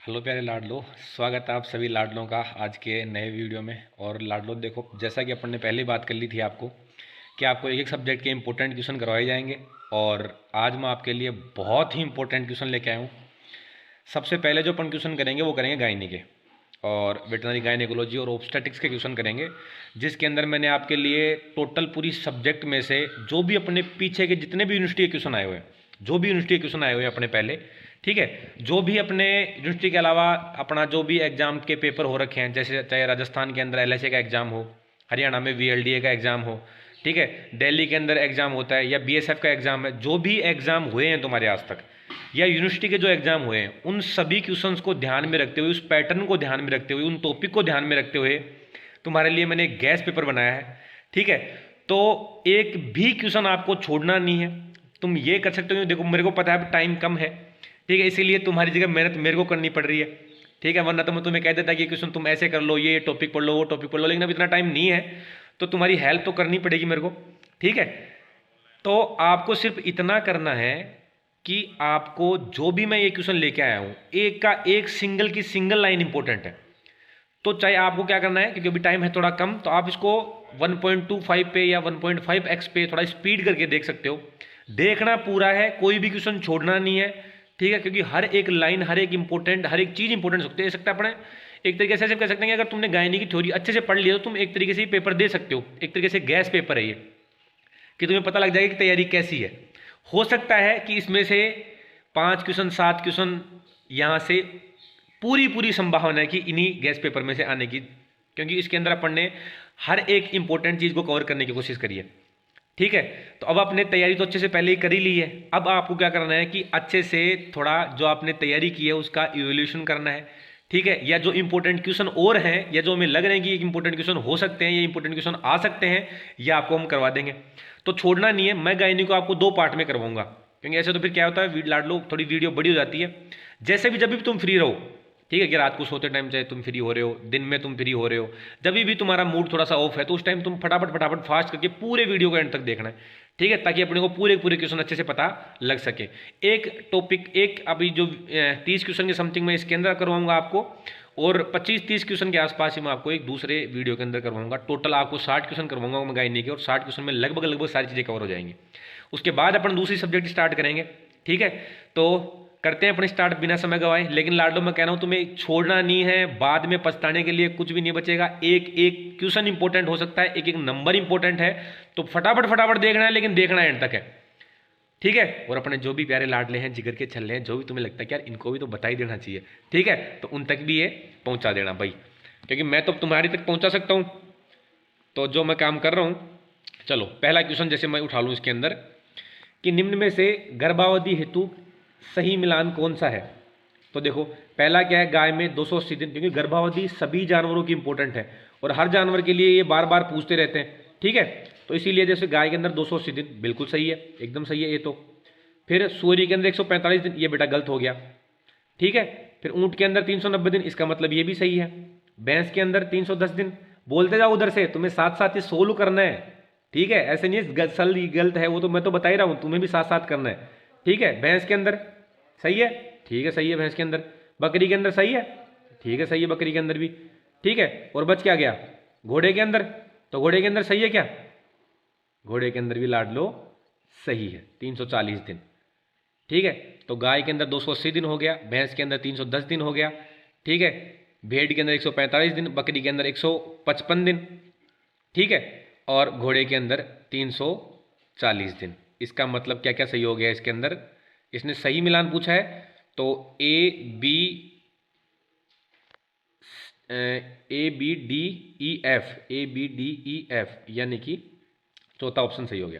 Hello प्यारे लाडलो। स्वागत है आप सभी लाडलों का आज के नए वीडियो में। और लाडलो देखो, जैसा कि अपन ने पहले बात कर ली थी आपको कि आपको एक एक सब्जेक्ट के इंपॉर्टेंट क्वेश्चन करवाए जाएंगे। और आज मैं आपके लिए बहुत ही इंपॉर्टेंट क्वेश्चन लेके आया हूँ। सबसे पहले जो अपन क्वेश्चन करेंगे वो करेंगे गायनी के और वेटनरी गायनेकोलॉजी और ऑब्स्टेटिक्स के क्वेश्चन करेंगे, जिसके अंदर मैंने आपके लिए टोटल पूरी सब्जेक्ट में से जो भी अपने पीछे के जितने भी यूनिवर्सिटी के क्वेश्चन आए हुए हैं, जो भी यूनिवर्सिटी के क्वेश्चन आए हुए हैं अपने पहले, ठीक है, जो भी अपने यूनिवर्सिटी के अलावा अपना जो भी एग्जाम के पेपर हो रखे हैं, जैसे चाहे राजस्थान के अंदर एलएसए का एग्जाम हो, हरियाणा में वीएलडीए का एग्जाम हो, ठीक है, दिल्ली के अंदर एग्जाम होता है या बीएसएफ का एग्जाम है, जो भी एग्जाम हुए हैं तुम्हारे आज तक या यूनिवर्सिटी के जो एग्जाम हुए हैं, उन सभी क्वेश्चंस को ध्यान में रखते हुए, उस पैटर्न को ध्यान में रखते हुए, उन टॉपिक को ध्यान में रखते हुए तुम्हारे लिए मैंने गैस पेपर बनाया है। ठीक है, तो एक भी क्वेश्चन आपको छोड़ना नहीं है। तुम ये कर सकते हो, देखो मेरे को पता है टाइम कम है, ठीक है, इसीलिए तुम्हारी जगह मेहनत मेरे को करनी पड़ रही है, ठीक है, वरना तो मैं तुम्हें कह देता कि क्वेश्चन तुम ऐसे कर लो, ये टॉपिक पढ़ लो, वो टॉपिक पढ़ लो, लेकिन अब इतना टाइम नहीं है, तो तुम्हारी हेल्प तो करनी पड़ेगी मेरे को। ठीक है, तो आपको सिर्फ इतना करना है कि आपको जो भी मैं ये क्वेश्चन लेके आया हूँ, एक का एक सिंगल की सिंगल लाइन इंपॉर्टेंट है। तो चाहे आपको क्या करना है, क्योंकि अभी टाइम है थोड़ा कम, तो आप इसको 1.25 पे या 1.5x पे थोड़ा स्पीड करके देख सकते हो। देखना पूरा है, कोई भी क्वेश्चन छोड़ना नहीं है, ठीक है, क्योंकि हर एक लाइन, हर एक इंपॉर्टेंट, हर एक चीज़ इंपॉर्टेंट हो सकता है। अपने एक तरीके से ऐसे कह सकते हैं कि अगर तुमने गायनी की थ्योरी अच्छे से पढ़ लिया तो तुम एक तरीके से पेपर दे सकते हो। एक तरीके से गैस पेपर है ये, कि तुम्हें पता लग जाएगा कि तैयारी कैसी है। हो सकता है कि इसमें से 5 क्वेश्चन 7 क्वेश्चन यहाँ से पूरी पूरी संभावना है कि इन्हीं गैस पेपर में से आने की, क्योंकि इसके अंदर अपन ने हर एक इंपॉर्टेंट चीज़ को कवर करने की कोशिश करी है। ठीक है, तो अब आपने तैयारी तो अच्छे से पहले ही कर ही ली है। अब आपको क्या करना है कि अच्छे से थोड़ा जो आपने तैयारी की है उसका इवोल्यूशन करना है। ठीक है, या जो इंपॉर्टेंट क्वेश्चन और हैं, या जो हमें लग रहे हैं कि इंपॉर्टेंट क्वेश्चन हो सकते हैं, या इंपॉर्टेंट क्वेश्चन आ सकते हैं, या आपको हम करवा देंगे। तो छोड़ना नहीं है। मैं गायनी को आपको 2 पार्ट में करवाऊंगा, क्योंकि ऐसे तो फिर क्या होता है, लाडलो थोड़ी वीडियो बड़ी हो जाती है। जैसे भी जब भी तुम फ्री रहो, ठीक है, कि रात को सोते टाइम चाहे तुम फ्री हो रहे हो, दिन में तुम फ्री हो रहे हो, जब भी तुम्हारा मूड थोड़ा सा ऑफ है, तो उस टाइम तुम फटाफट फटाफट फास्ट करके पूरे वीडियो को एंड तक देखना है, ठीक है, ताकि अपने को पूरे पूरे क्वेश्चन अच्छे से पता लग सके। एक टॉपिक, एक अभी जो 30 क्वेश्चन के समथिंग मैं इसके अंदर करवाऊंगा आपको, और 25-30 क्वेश्चन के आसपास ही मैं आपको एक दूसरे वीडियो के अंदर करवाऊंगा। टोटल आपको 60 क्वेश्चन करवाऊंगा मैं गायनी के, और 60 क्वेश्चन में लगभग लगभग सारी चीज़ें कवर हो जाएंगी। उसके बाद अपन दूसरी सब्जेक्ट स्टार्ट करेंगे। ठीक है, तो करते हैं अपने स्टार्ट बिना समय गवाए। लेकिन लाडलो मैं कह रहा हूं तुम्हें छोड़ना नहीं है, बाद में पछताने के लिए कुछ भी नहीं बचेगा। एक एक क्वेश्चन इंपॉर्टेंट हो सकता है, एक एक नंबर इंपॉर्टेंट है, तो फटाफट फटाफट देखना है, लेकिन देखना एंड तक है। ठीक है, और अपने जो भी प्यारे लाडले हैं, जिगर के छल्ले हैं, जो भी तुम्हें लगता है कि यार इनको भी तो बता ही देना चाहिए, ठीक है, तो उन तक भी ये पहुंचा देना भाई, क्योंकि मैं तो तुम्हारी तक पहुंचा सकता हूं। तो जो मैं काम कर रहा हूं, चलो पहला क्वेश्चन जैसे मैं उठा लूं इसके अंदर, कि निम्न में से गर्भावधि हेतु सही मिलान कौन सा है। तो देखो पहला क्या है, गाय में 280 दिन, क्योंकि गर्भावधि सभी जानवरों की इंपॉर्टेंट है और हर जानवर के लिए ये बार बार पूछते रहते हैं। ठीक है, तो इसीलिए जैसे गाय के अंदर 280 दिन बिल्कुल सही है, एकदम सही है ये तो। फिर सूर्य के अंदर 145 दिन, ये बेटा गलत हो गया। ठीक है, फिर ऊंट के अंदर 390 दिन, इसका मतलब ये भी सही है। भैंस के अंदर 310 दिन, बोलते जाओ उधर से, तुम्हें साथ साथ ही सोल्व करना है। ठीक है, ऐसे नहीं सल गलत है वो, तो मैं तो बता ही रहा हूँ, तुम्हें भी साथ साथ करना है। ठीक है, भैंस के अंदर सही है, ठीक है सही है भैंस के अंदर। बकरी के अंदर सही है, ठीक है सही है बकरी के अंदर भी। ठीक है, और बच क्या गया, घोड़े के अंदर, तो घोड़े के अंदर सही है क्या, घोड़े के अंदर भी लाडलो सही है, 340 दिन। ठीक है, तो गाय के अंदर 280 दिन हो गया, भैंस के अंदर 310 दिन हो गया। ठीक है, भेड़ के अंदर 145 दिन, बकरी के अंदर 155 दिन। ठीक है, और घोड़े के अंदर 340 दिन। इसका मतलब क्या क्या सही हो गया इसके अंदर, इसने सही मिलान पूछा है, तो A B D E F, यानी कि चौथा ऑप्शन सही हो गया।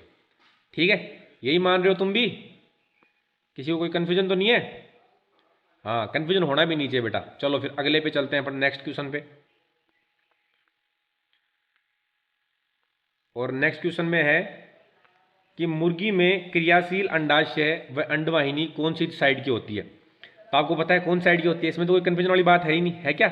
ठीक है, यही मान रहे हो तुम भी, किसी को कोई कंफ्यूजन तो नहीं है। हाँ, कंफ्यूजन होना भी नहीं चाहिए बेटा। चलो फिर अगले पे चलते हैं अपन, नेक्स्ट क्वेश्चन पे। और नेक्स्ट क्वेश्चन में है कि मुर्गी में क्रियाशील अंडाशय व अंडवाहिनी कौन सी साइड की होती है। तो आपको पता है कौन साइड की होती है, इसमें तो कोई कंफ्यूजन वाली बात है ही नहीं, है क्या,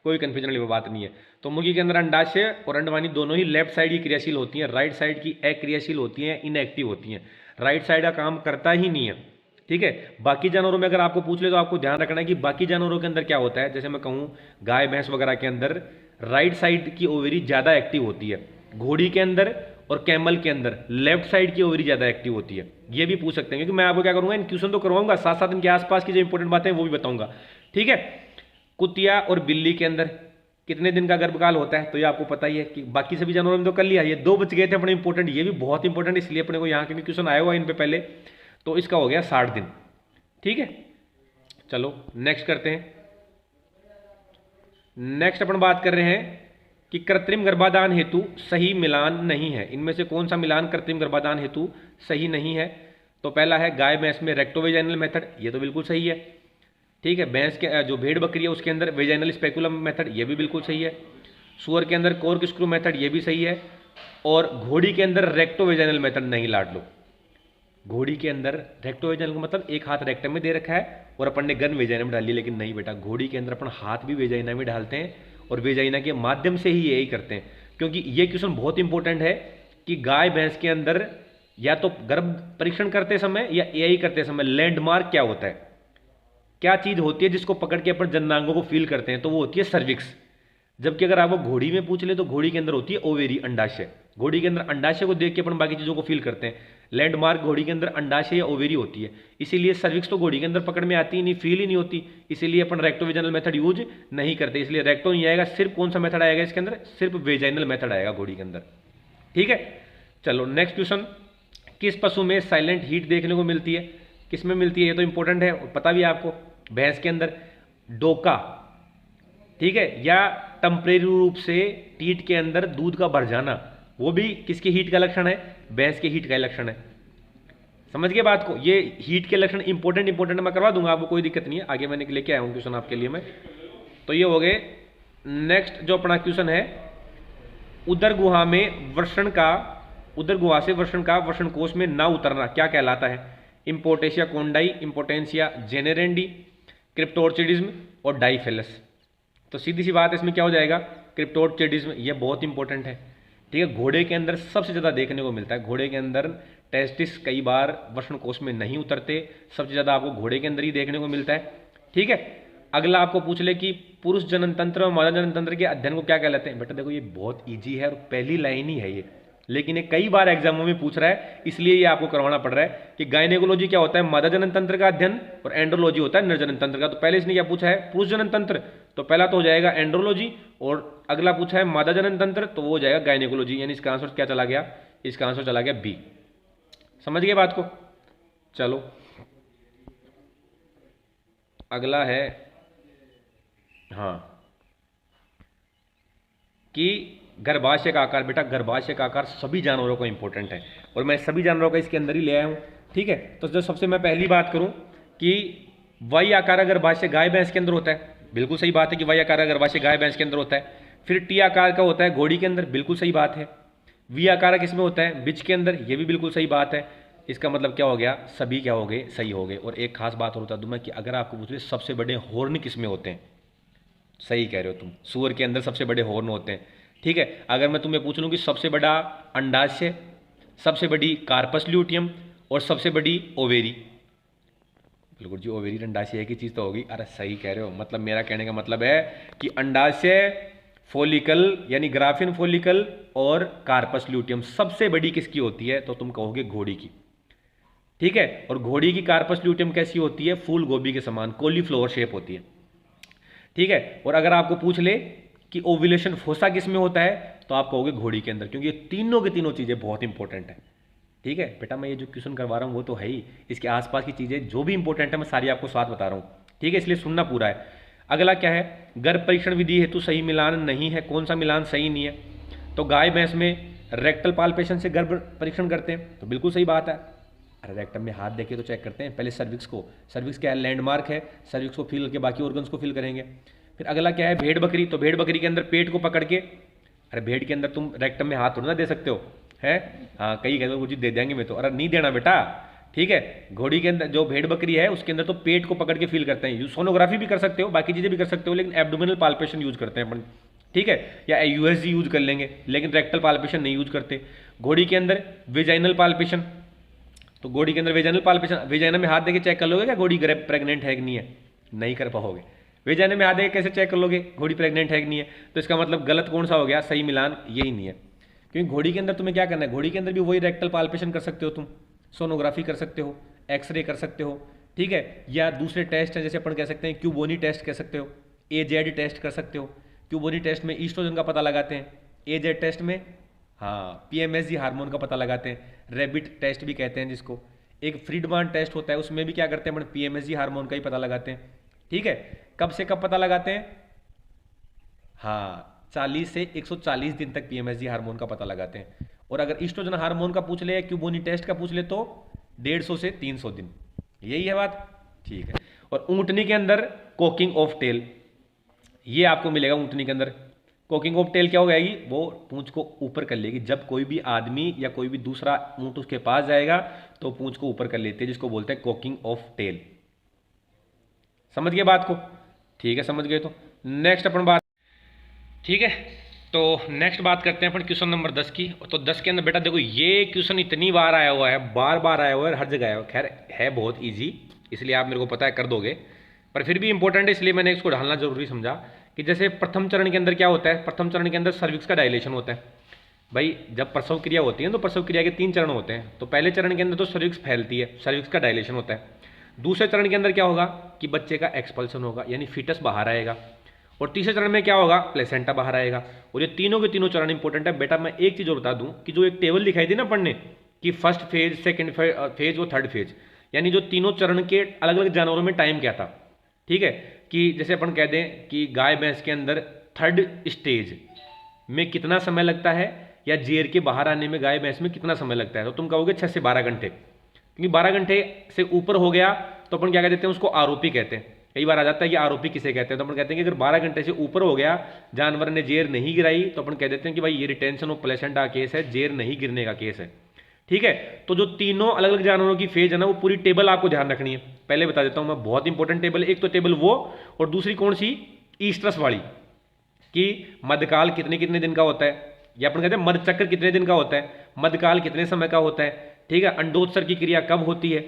कोई कंफ्यूजन वाली बात नहीं है। तो मुर्गी के अंदर अंडाशय और अंडवाहिनी दोनों ही लेफ्ट साइड की क्रियाशील होती हैं, राइट साइड की अक्रियाशील होती हैं, इनएक्टिव होती हैं। राइट साइड का काम करता ही नहीं है। ठीक है। बाकी जानवरों में अगर आपको पूछ ले तो आपको ध्यान रखना है कि बाकी जानवरों के अंदर क्या होता है। जैसे मैं कहूँ गाय भैंस वगैरह के अंदर राइट साइड की ओवरी ज़्यादा एक्टिव होती है, घोड़ी के अंदर और कैमल के अंदर लेफ्ट साइड की ओवरी ज़्यादा एक्टिव होती है। ये भी पूछ सकते हैं, क्योंकि मैं आपको क्या करूँगा, इन क्वेश्चन तो करवाऊंगा, साथ साथ इनके आसपास की जो इंपॉर्टेंट बातें हैं वो भी बताऊंगा। ठीक है। कुतिया और बिल्ली के अंदर कितने दिन का गर्भकाल होता है, तो ये आपको पता ही है कि बाकी सभी जानवरों में तो कर लिया। ये दो बच गए थे अपने इंपॉर्टेंट, ये भी बहुत इंपॉर्टेंट इसलिए अपने को यहाँ के क्वेश्चन आया हुआ इन पे पहले, तो इसका हो गया 60 दिन। ठीक है। चलो नेक्स्ट करते हैं। नेक्स्ट अपन बात कर रहे हैं कि कृत्रिम गर्भाधान हेतु सही मिलान नहीं है। इनमें से कौन सा मिलान कृत्रिम गर्भाधान हेतु सही नहीं है? तो पहला है गाय भैंस में रेक्टोवेजाइनल मेथड, ये तो बिल्कुल सही है। ठीक है। भैंस के जो भेड़ बकरी है उसके अंदर वेजाइनल स्पेकुलम मेथड, ये भी बिल्कुल सही है। सुअर के अंदर कॉर्क स्क्रू मेथड, ये भी सही है। और घोड़ी के अंदर रेक्टोवेजाइनल मेथड नहीं लाड लो। घोड़ी के अंदर रेक्टोवेजाइनल का मतलब एक हाथ रेक्टम में दे रखा है और अपन ने गन वेजाइना में डाली, लेकिन नहीं बेटा, घोड़ी के अंदर अपन हाथ भी वेजाइना में डालते हैं और वेजाइना के माध्यम से ही यही करते हैं। क्योंकि ये क्वेश्चन बहुत इंपॉर्टेंट है कि गाय भैंस के अंदर या तो गर्भ परीक्षण करते समय या एआई करते समय लैंडमार्क क्या होता है, क्या चीज होती है जिसको पकड़ के अपन जननांगों को फील करते हैं, तो वो होती है सर्विक्स। जबकि अगर आपको घोड़ी में पूछ ले तो घोड़ी के अंदर होती है ओवेरी, अंडाशय। घोड़ी के अंदर अंडाशय को देख के अपन बाकी चीजों को फील करते हैं। लैंडमार्क घोड़ी के अंदर अंडाशय या ओवेरी होती है, इसीलिए सर्विक्स तो घोड़ी के अंदर पकड़ में आती ही नहीं, फील ही नहीं होती, इसीलिए अपन रेक्टोवेजाइनल मेथड यूज नहीं करते। इसलिए रेक्टो नहीं आएगा, सिर्फ कौन सा मेथड आएगा इसके अंदर, सिर्फ वेजाइनल मेथड आएगा घोड़ी के अंदर। ठीक है। चलो नेक्स्ट क्वेश्चन, किस पशु में साइलेंट हीट देखने को मिलती है? किस में मिलती है, ये तो इंपॉर्टेंट है, पता भी है आपको। भैंस के अंदर डोका, ठीक है, या टेम्परेरी रूप से टीट के अंदर दूध का भर जाना, वो भी किसके हीट का लक्षण है? भैंस के हीट का लक्षण है। समझ गए बात को? ये हीट के लक्षण इंपॉर्टेंट मैं करवा दूंगा आपको, कोई दिक्कत नहीं है, आगे मैंने लेके आया हूं क्वेश्चन आपके लिए मैं। तो ये हो गए। नेक्स्ट जो अपना क्वेश्चन है, उदर गुहा में वर्षण का, उदर गुहा से वर्षण का वर्षण कोष में ना उतरना क्या कहलाता है? इम्पोर्टेशिया कोंडाई, इम्पोर्टेंशिया जेनेरेंडी, क्रिप्टोर्चिडिज्म और डाइफेलस। तो सीधी सी बात है, इसमें क्या हो जाएगा? क्रिप्टोर्चिडिज्म। ये बहुत इंपॉर्टेंट है। ठीक है। घोड़े के अंदर सबसे ज्यादा देखने को मिलता है। घोड़े के अंदर टेस्टिस कई बार वर्ण कोष में नहीं उतरते, सबसे ज्यादा आपको घोड़े के अंदर ही देखने को मिलता है। ठीक है। अगला आपको पूछ ले कि पुरुष जनन तंत्र और मादा जनन तंत्र के अध्ययन को क्या कहलाते हैं? बेटा देखो, ये बहुत ईजी है और पहली लाइन ही है ये, लेकिन ये कई बार एग्जामों में पूछ रहा है, इसलिए ये आपको करवाना पड़ रहा है कि गायनेकोलॉजी क्या होता है? मादा जनन तंत्र का अध्ययन, और एंड्रोलॉजी होता है नर जनन तंत्र का। तो पहले इसने क्या पूछा है? पुरुष जनन तंत्र, तो पहला तो हो जाएगा एंड्रोलॉजी, और अगला पूछा है मादा जनन तंत्र, तो वो हो जाएगा गायनेकोलॉजी। यानी इसका आंसर क्या चला गया? इसका आंसर चला गया बी। समझ गए बात को? चलो अगला है, हाँ, कि गर्भाशय का आकार। बेटा गर्भाशय का आकार सभी जानवरों को इंपॉर्टेंट है, और मैं सभी जानवरों का इसके अंदर ही ले आया हूं। ठीक है। तो जो सबसे मैं पहली बात करूं कि वाई आकार गर्भाशय गाय भैंस के अंदर होता है, बिल्कुल सही बात है कि वाई आकार गर्भाशय गाय भैंस के अंदर होता है। फिर टी आकार का होता है घोड़ी के अंदर, बिल्कुल सही बात है। वी आकार किसमें होता है? बिच के अंदर, ये भी बिल्कुल सही बात है। इसका मतलब क्या हो गया? सभी क्या हो गए? सही हो गए। और एक खास बात और बता दूं मैं कि अगर आपको पूछ ले सबसे बड़े हॉर्न किसमें होते हैं, सही कह रहे हो तुम, सूअर के अंदर सबसे बड़े हॉर्न होते हैं। ठीक है। अगर मैं तुम्हें पूछ लूँ कि सबसे बड़ा अंडाशय, सबसे बड़ी कार्पस ल्यूटियम और सबसे बड़ी ओवेरी, बिल्कुल जी, ओवेरी अंडाशय की चीज तो होगी। अरे सही कह रहे हो, मतलब मेरा कहने का मतलब है कि अंडाशय, फोलिकल यानी ग्राफिन फोलिकल और कार्पस ल्यूटियम सबसे बड़ी किसकी होती है? तो तुम कहोगे घोड़ी की। ठीक है। और घोड़ी की कार्पस ल्यूटियम कैसी होती है? फूल गोभी के समान कॉलीफ्लावर शेप होती है। ठीक है। और अगर आपको पूछ ले कि ओव्यूलेशन फोसा किस में होता है, तो आप कहोगे घोड़ी के अंदर, क्योंकि ये तीनों की तीनों चीजें बहुत इंपॉर्टेंट है। ठीक है बेटा, मैं ये जो क्वेश्चन करवा रहा हूँ वो तो है ही, इसके आसपास की चीजें जो भी इंपॉर्टेंट है मैं सारी आपको साथ बता रहा हूँ। ठीक है, इसलिए सुनना पूरा है। अगला क्या है? गर्भ परीक्षण विधि हेतु सही मिलान नहीं है। कौन सा मिलान सही नहीं है? तो गाय भैंस में रेक्टल पाल्पेशन से गर्भ परीक्षण करते हैं, तो बिल्कुल सही बात है। अरे रेक्टम में हाथ देके तो चेक करते हैं, पहले सर्विक्स को, सर्विक्स क्या है? लैंडमार्क है, सर्विक्स को फील करके बाकी ऑर्गन्स को फील करेंगे। फिर अगला क्या है? भेड़ बकरी, तो भेड़ बकरी के अंदर पेट को पकड़ के, अरे भेड़ के अंदर तुम रेक्टम में हाथ थोड़ा ना दे सकते हो, है? हाँ, कई कहते हो कुछ दे देंगे मैं तो, अरे नहीं देना बेटा। ठीक है। घोड़ी के अंदर जो भेड़ बकरी है उसके अंदर तो पेट को पकड़ के फील करते हैं। सोनोग्राफी भी कर सकते हो, बाकी चीजें भी कर सकते हो, लेकिन एब्डोमिनल पाल्पेशन यूज करते हैं अपन। ठीक है। या यूएसजी यूज कर लेंगे, लेकिन रेक्टल पाल्पेशन नहीं यूज करते। घोड़ी के अंदर वेजाइनल पाल्पेशन, तो घोड़ी के अंदर वेजाइनल पाल्पेशन, वेजाइना में हाथ देके चेक कर लोगे क्या घोड़ी प्रेग्नेंट है कि नहीं है? नहीं कर पाओगे। वेजाइना में हाथ देके कैसे चेक कर लोगे घोड़ी प्रेग्नेंट है कि नहीं है? तो इसका मतलब गलत कौन सा हो गया, सही मिलान यही नहीं है। क्योंकि घोड़ी के अंदर तुम्हें क्या करना है, घोड़ी के अंदर भी वही रेक्टल पाल्पेशन कर सकते हो तुम, सोनोग्राफी कर सकते हो, एक्सरे कर सकते हो, ठीक है, या दूसरे टेस्ट हैं जैसे अपन कह सकते हैं क्यूबोनी टेस्ट कह सकते हो, एजेड टेस्ट कर सकते हो। क्यूबोनी टेस्ट में ईस्ट्रोजन का पता लगाते हैं, एजेड टेस्ट में हाँ पीएमएसजी हार्मोन का पता लगाते हैं, रैबिट टेस्ट भी कहते हैं जिसको। एक फ्रीडमान टेस्ट होता है, उसमें भी क्या करते हैं अपन पीएमएसजी हार्मोन का ही पता लगाते हैं, ठीक है। कब से कब पता लगाते हैं? हाँ 40 से 140 दिन तक पीएमएसजी हार्मोन का पता लगाते हैं। और अगर ईस्ट्रोजन हार्मोन का पूछ ले या क्यूबोनी टेस्ट का पूछ ले तो 150 से 300 दिन, यही है बात, ठीक है। और ऊंटनी के अंदर कोकिंग ऑफ टेल, ये आपको मिलेगा ऊंटनी के अंदर। कोकिंग ऑफ टेल क्या हो जाएगी, वो पूंछ को ऊपर कर लेगी। जब कोई भी आदमी या कोई भी दूसरा ऊंट उसके पास जाएगा तो पूंछ को ऊपर कर लेते हैं, जिसको बोलते हैं कोकिंग ऑफ टेल। समझ गए बात को? ठीक है, समझ गए। तो नेक्स्ट अपन बात, ठीक है, तो नेक्स्ट बात करते हैं अपन क्वेश्चन नंबर 10 की। तो 10 के अंदर बेटा देखो ये क्वेश्चन इतनी बार आया हुआ है, बार बार आया हुआ है, हर जगह आया हुआ है। खैर है बहुत ईजी, इसलिए आप मेरे को पता है कर दोगे, पर फिर भी इंपॉर्टेंट है इसलिए मैंने इसको ढालना जरूरी समझा कि जैसे प्रथम चरण के अंदर क्या होता है, प्रथम चरण के अंदर सर्विक्स का डायलेशन होता है। भाई जब प्रसव क्रिया होती है तो प्रसव क्रिया के 3 चरण होते हैं। तो पहले चरण के अंदर तो सर्विक्स फैलती है, सर्विक्स का डायलेशन होता है। दूसरे चरण के अंदर क्या होगा कि बच्चे का एक्सपल्सन होगा, यानी फीटस बाहर आएगा। और तीसरे चरण में क्या होगा, प्लेसेंटा बाहर आएगा। और ये तीनों के तीनों चरण इंपॉर्टेंट है बेटा। मैं एक चीज और बता दूं कि जो एक टेबल दिखाई थी ना पढ़ने कि फर्स्ट फेज, सेकंड फेज और थर्ड फेज, यानी जो तीनों चरण के अलग अलग जानवरों में टाइम क्या था, ठीक है। कि जैसे अपन कह दें कि गाय भैंस के अंदर थर्ड स्टेज में कितना समय लगता है, या जेर के बाहर आने में गाय भैंस में कितना समय लगता है, तो तुम कहोगे 6 से 12 घंटे। क्योंकि 12 घंटे से ऊपर हो गया तो अपन क्या कह देते हैं, उसको आरोपी कहते हैं। कई बार आ जाता है कि आरोपी किसे कहते हैं, तो अपन कहते हैं कि अगर 12 घंटे से ऊपर हो गया, जानवर ने जेर नहीं गिराई, तो अपन कह देते हैं कि भाई ये रिटेंशन ऑफ प्लेसेंटा केस है, जेर नहीं गिरने का केस है, ठीक है। तो जो तीनों अलग अलग जानवरों की फेज है ना, वो पूरी टेबल आपको ध्यान रखनी है। पहले बता देता हूं मैं, बहुत इंपॉर्टेंट टेबल। एक तो टेबल वो, और दूसरी कौन सी, ईस्ट्रस वाली, कि मध्यकाल कितने कितने दिन का होता है, या अपन कहते हैं मध्यचक्र कितने दिन का होता है, मध्यकाल कितने समय का होता है, ठीक है। अंडोत्सर्ग की क्रिया कब होती है,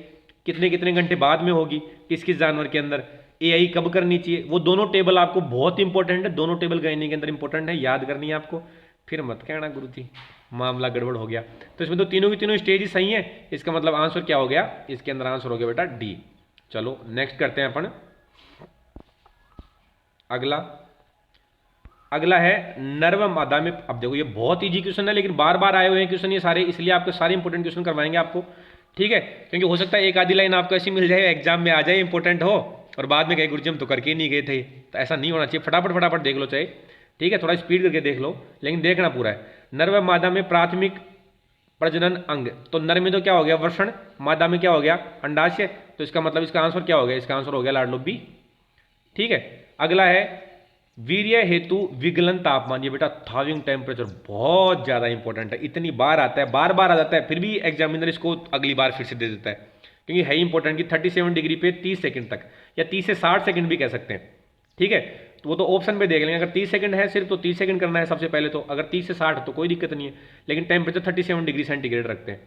कितने कितने घंटे बाद में होगी, किस किस जानवर के अंदर, एआई कब करनी चाहिए, वो दोनों टेबल आपको बहुत इंपॉर्टेंट है। दोनों टेबल गायनी के अंदर इंपॉर्टेंट है, याद करनी है आपको। फिर मत कहना गुरु जी मामला गड़बड़ हो गया। तो इसमें तो तीनों की तीनों स्टेज ही सही है, इसका मतलब आंसर क्या हो गया, इसके अंदर आंसर हो गया बेटा डी। चलो नेक्स्ट करते हैं अपन। अगला है नर्व मादा में। अब देखो ये बहुत इजी क्वेश्चन है, लेकिन बार बार आए हुए हैं क्वेश्चन ये सारे, इसलिए आपके सारे इंपॉर्टेंट क्वेश्चन करवाएंगे आपको, ठीक है। क्योंकि हो सकता है एक आधी लाइन आपको ऐसी मिल जाए एग्जाम में आ जाए, इंपॉर्टेंट हो, और बाद में कहे गुरु जी हम तो करके ही नहीं गए थे। तो ऐसा नहीं होना चाहिए, फटाफट फटाफट देख लो चाहे, ठीक है, थोड़ा स्पीड करके देख लो, लेकिन देखना पूरा है। नर्व मादा में प्राथमिक प्रजनन अंग, तो नर में तो क्या हो गया वृषण, मादा में क्या हो गया अंडाशय। तो इसका मतलब इसका आंसर क्या हो गया, इसका आंसर हो गया लाडलो बी, ठीक है। अगला है वीर्य हेतु विगलन तापमान। ये बेटा थाविंग टेम्परेचर बहुत ज्यादा इंपॉर्टेंट है, इतनी बार आता है, बार बार आ जाता है, फिर भी एग्जामिनर इसको अगली बार फिर से दे देता है, क्योंकि है इंपॉर्टेंट कि 37 डिग्री पे 30 सेकंड तक, या 30 से 60 सेकंड भी कह सकते हैं, ठीक है। तो वो तो ऑप्शन पे देख लेंगे, अगर 30 सेकंड है सिर्फ तो 30 सेकंड करना है सबसे पहले, तो अगर 30 से 60 तो कोई दिक्कत नहीं है, लेकिन टेम्परेचर 37 डिग्री सेंटीग्रेड रखते हैं,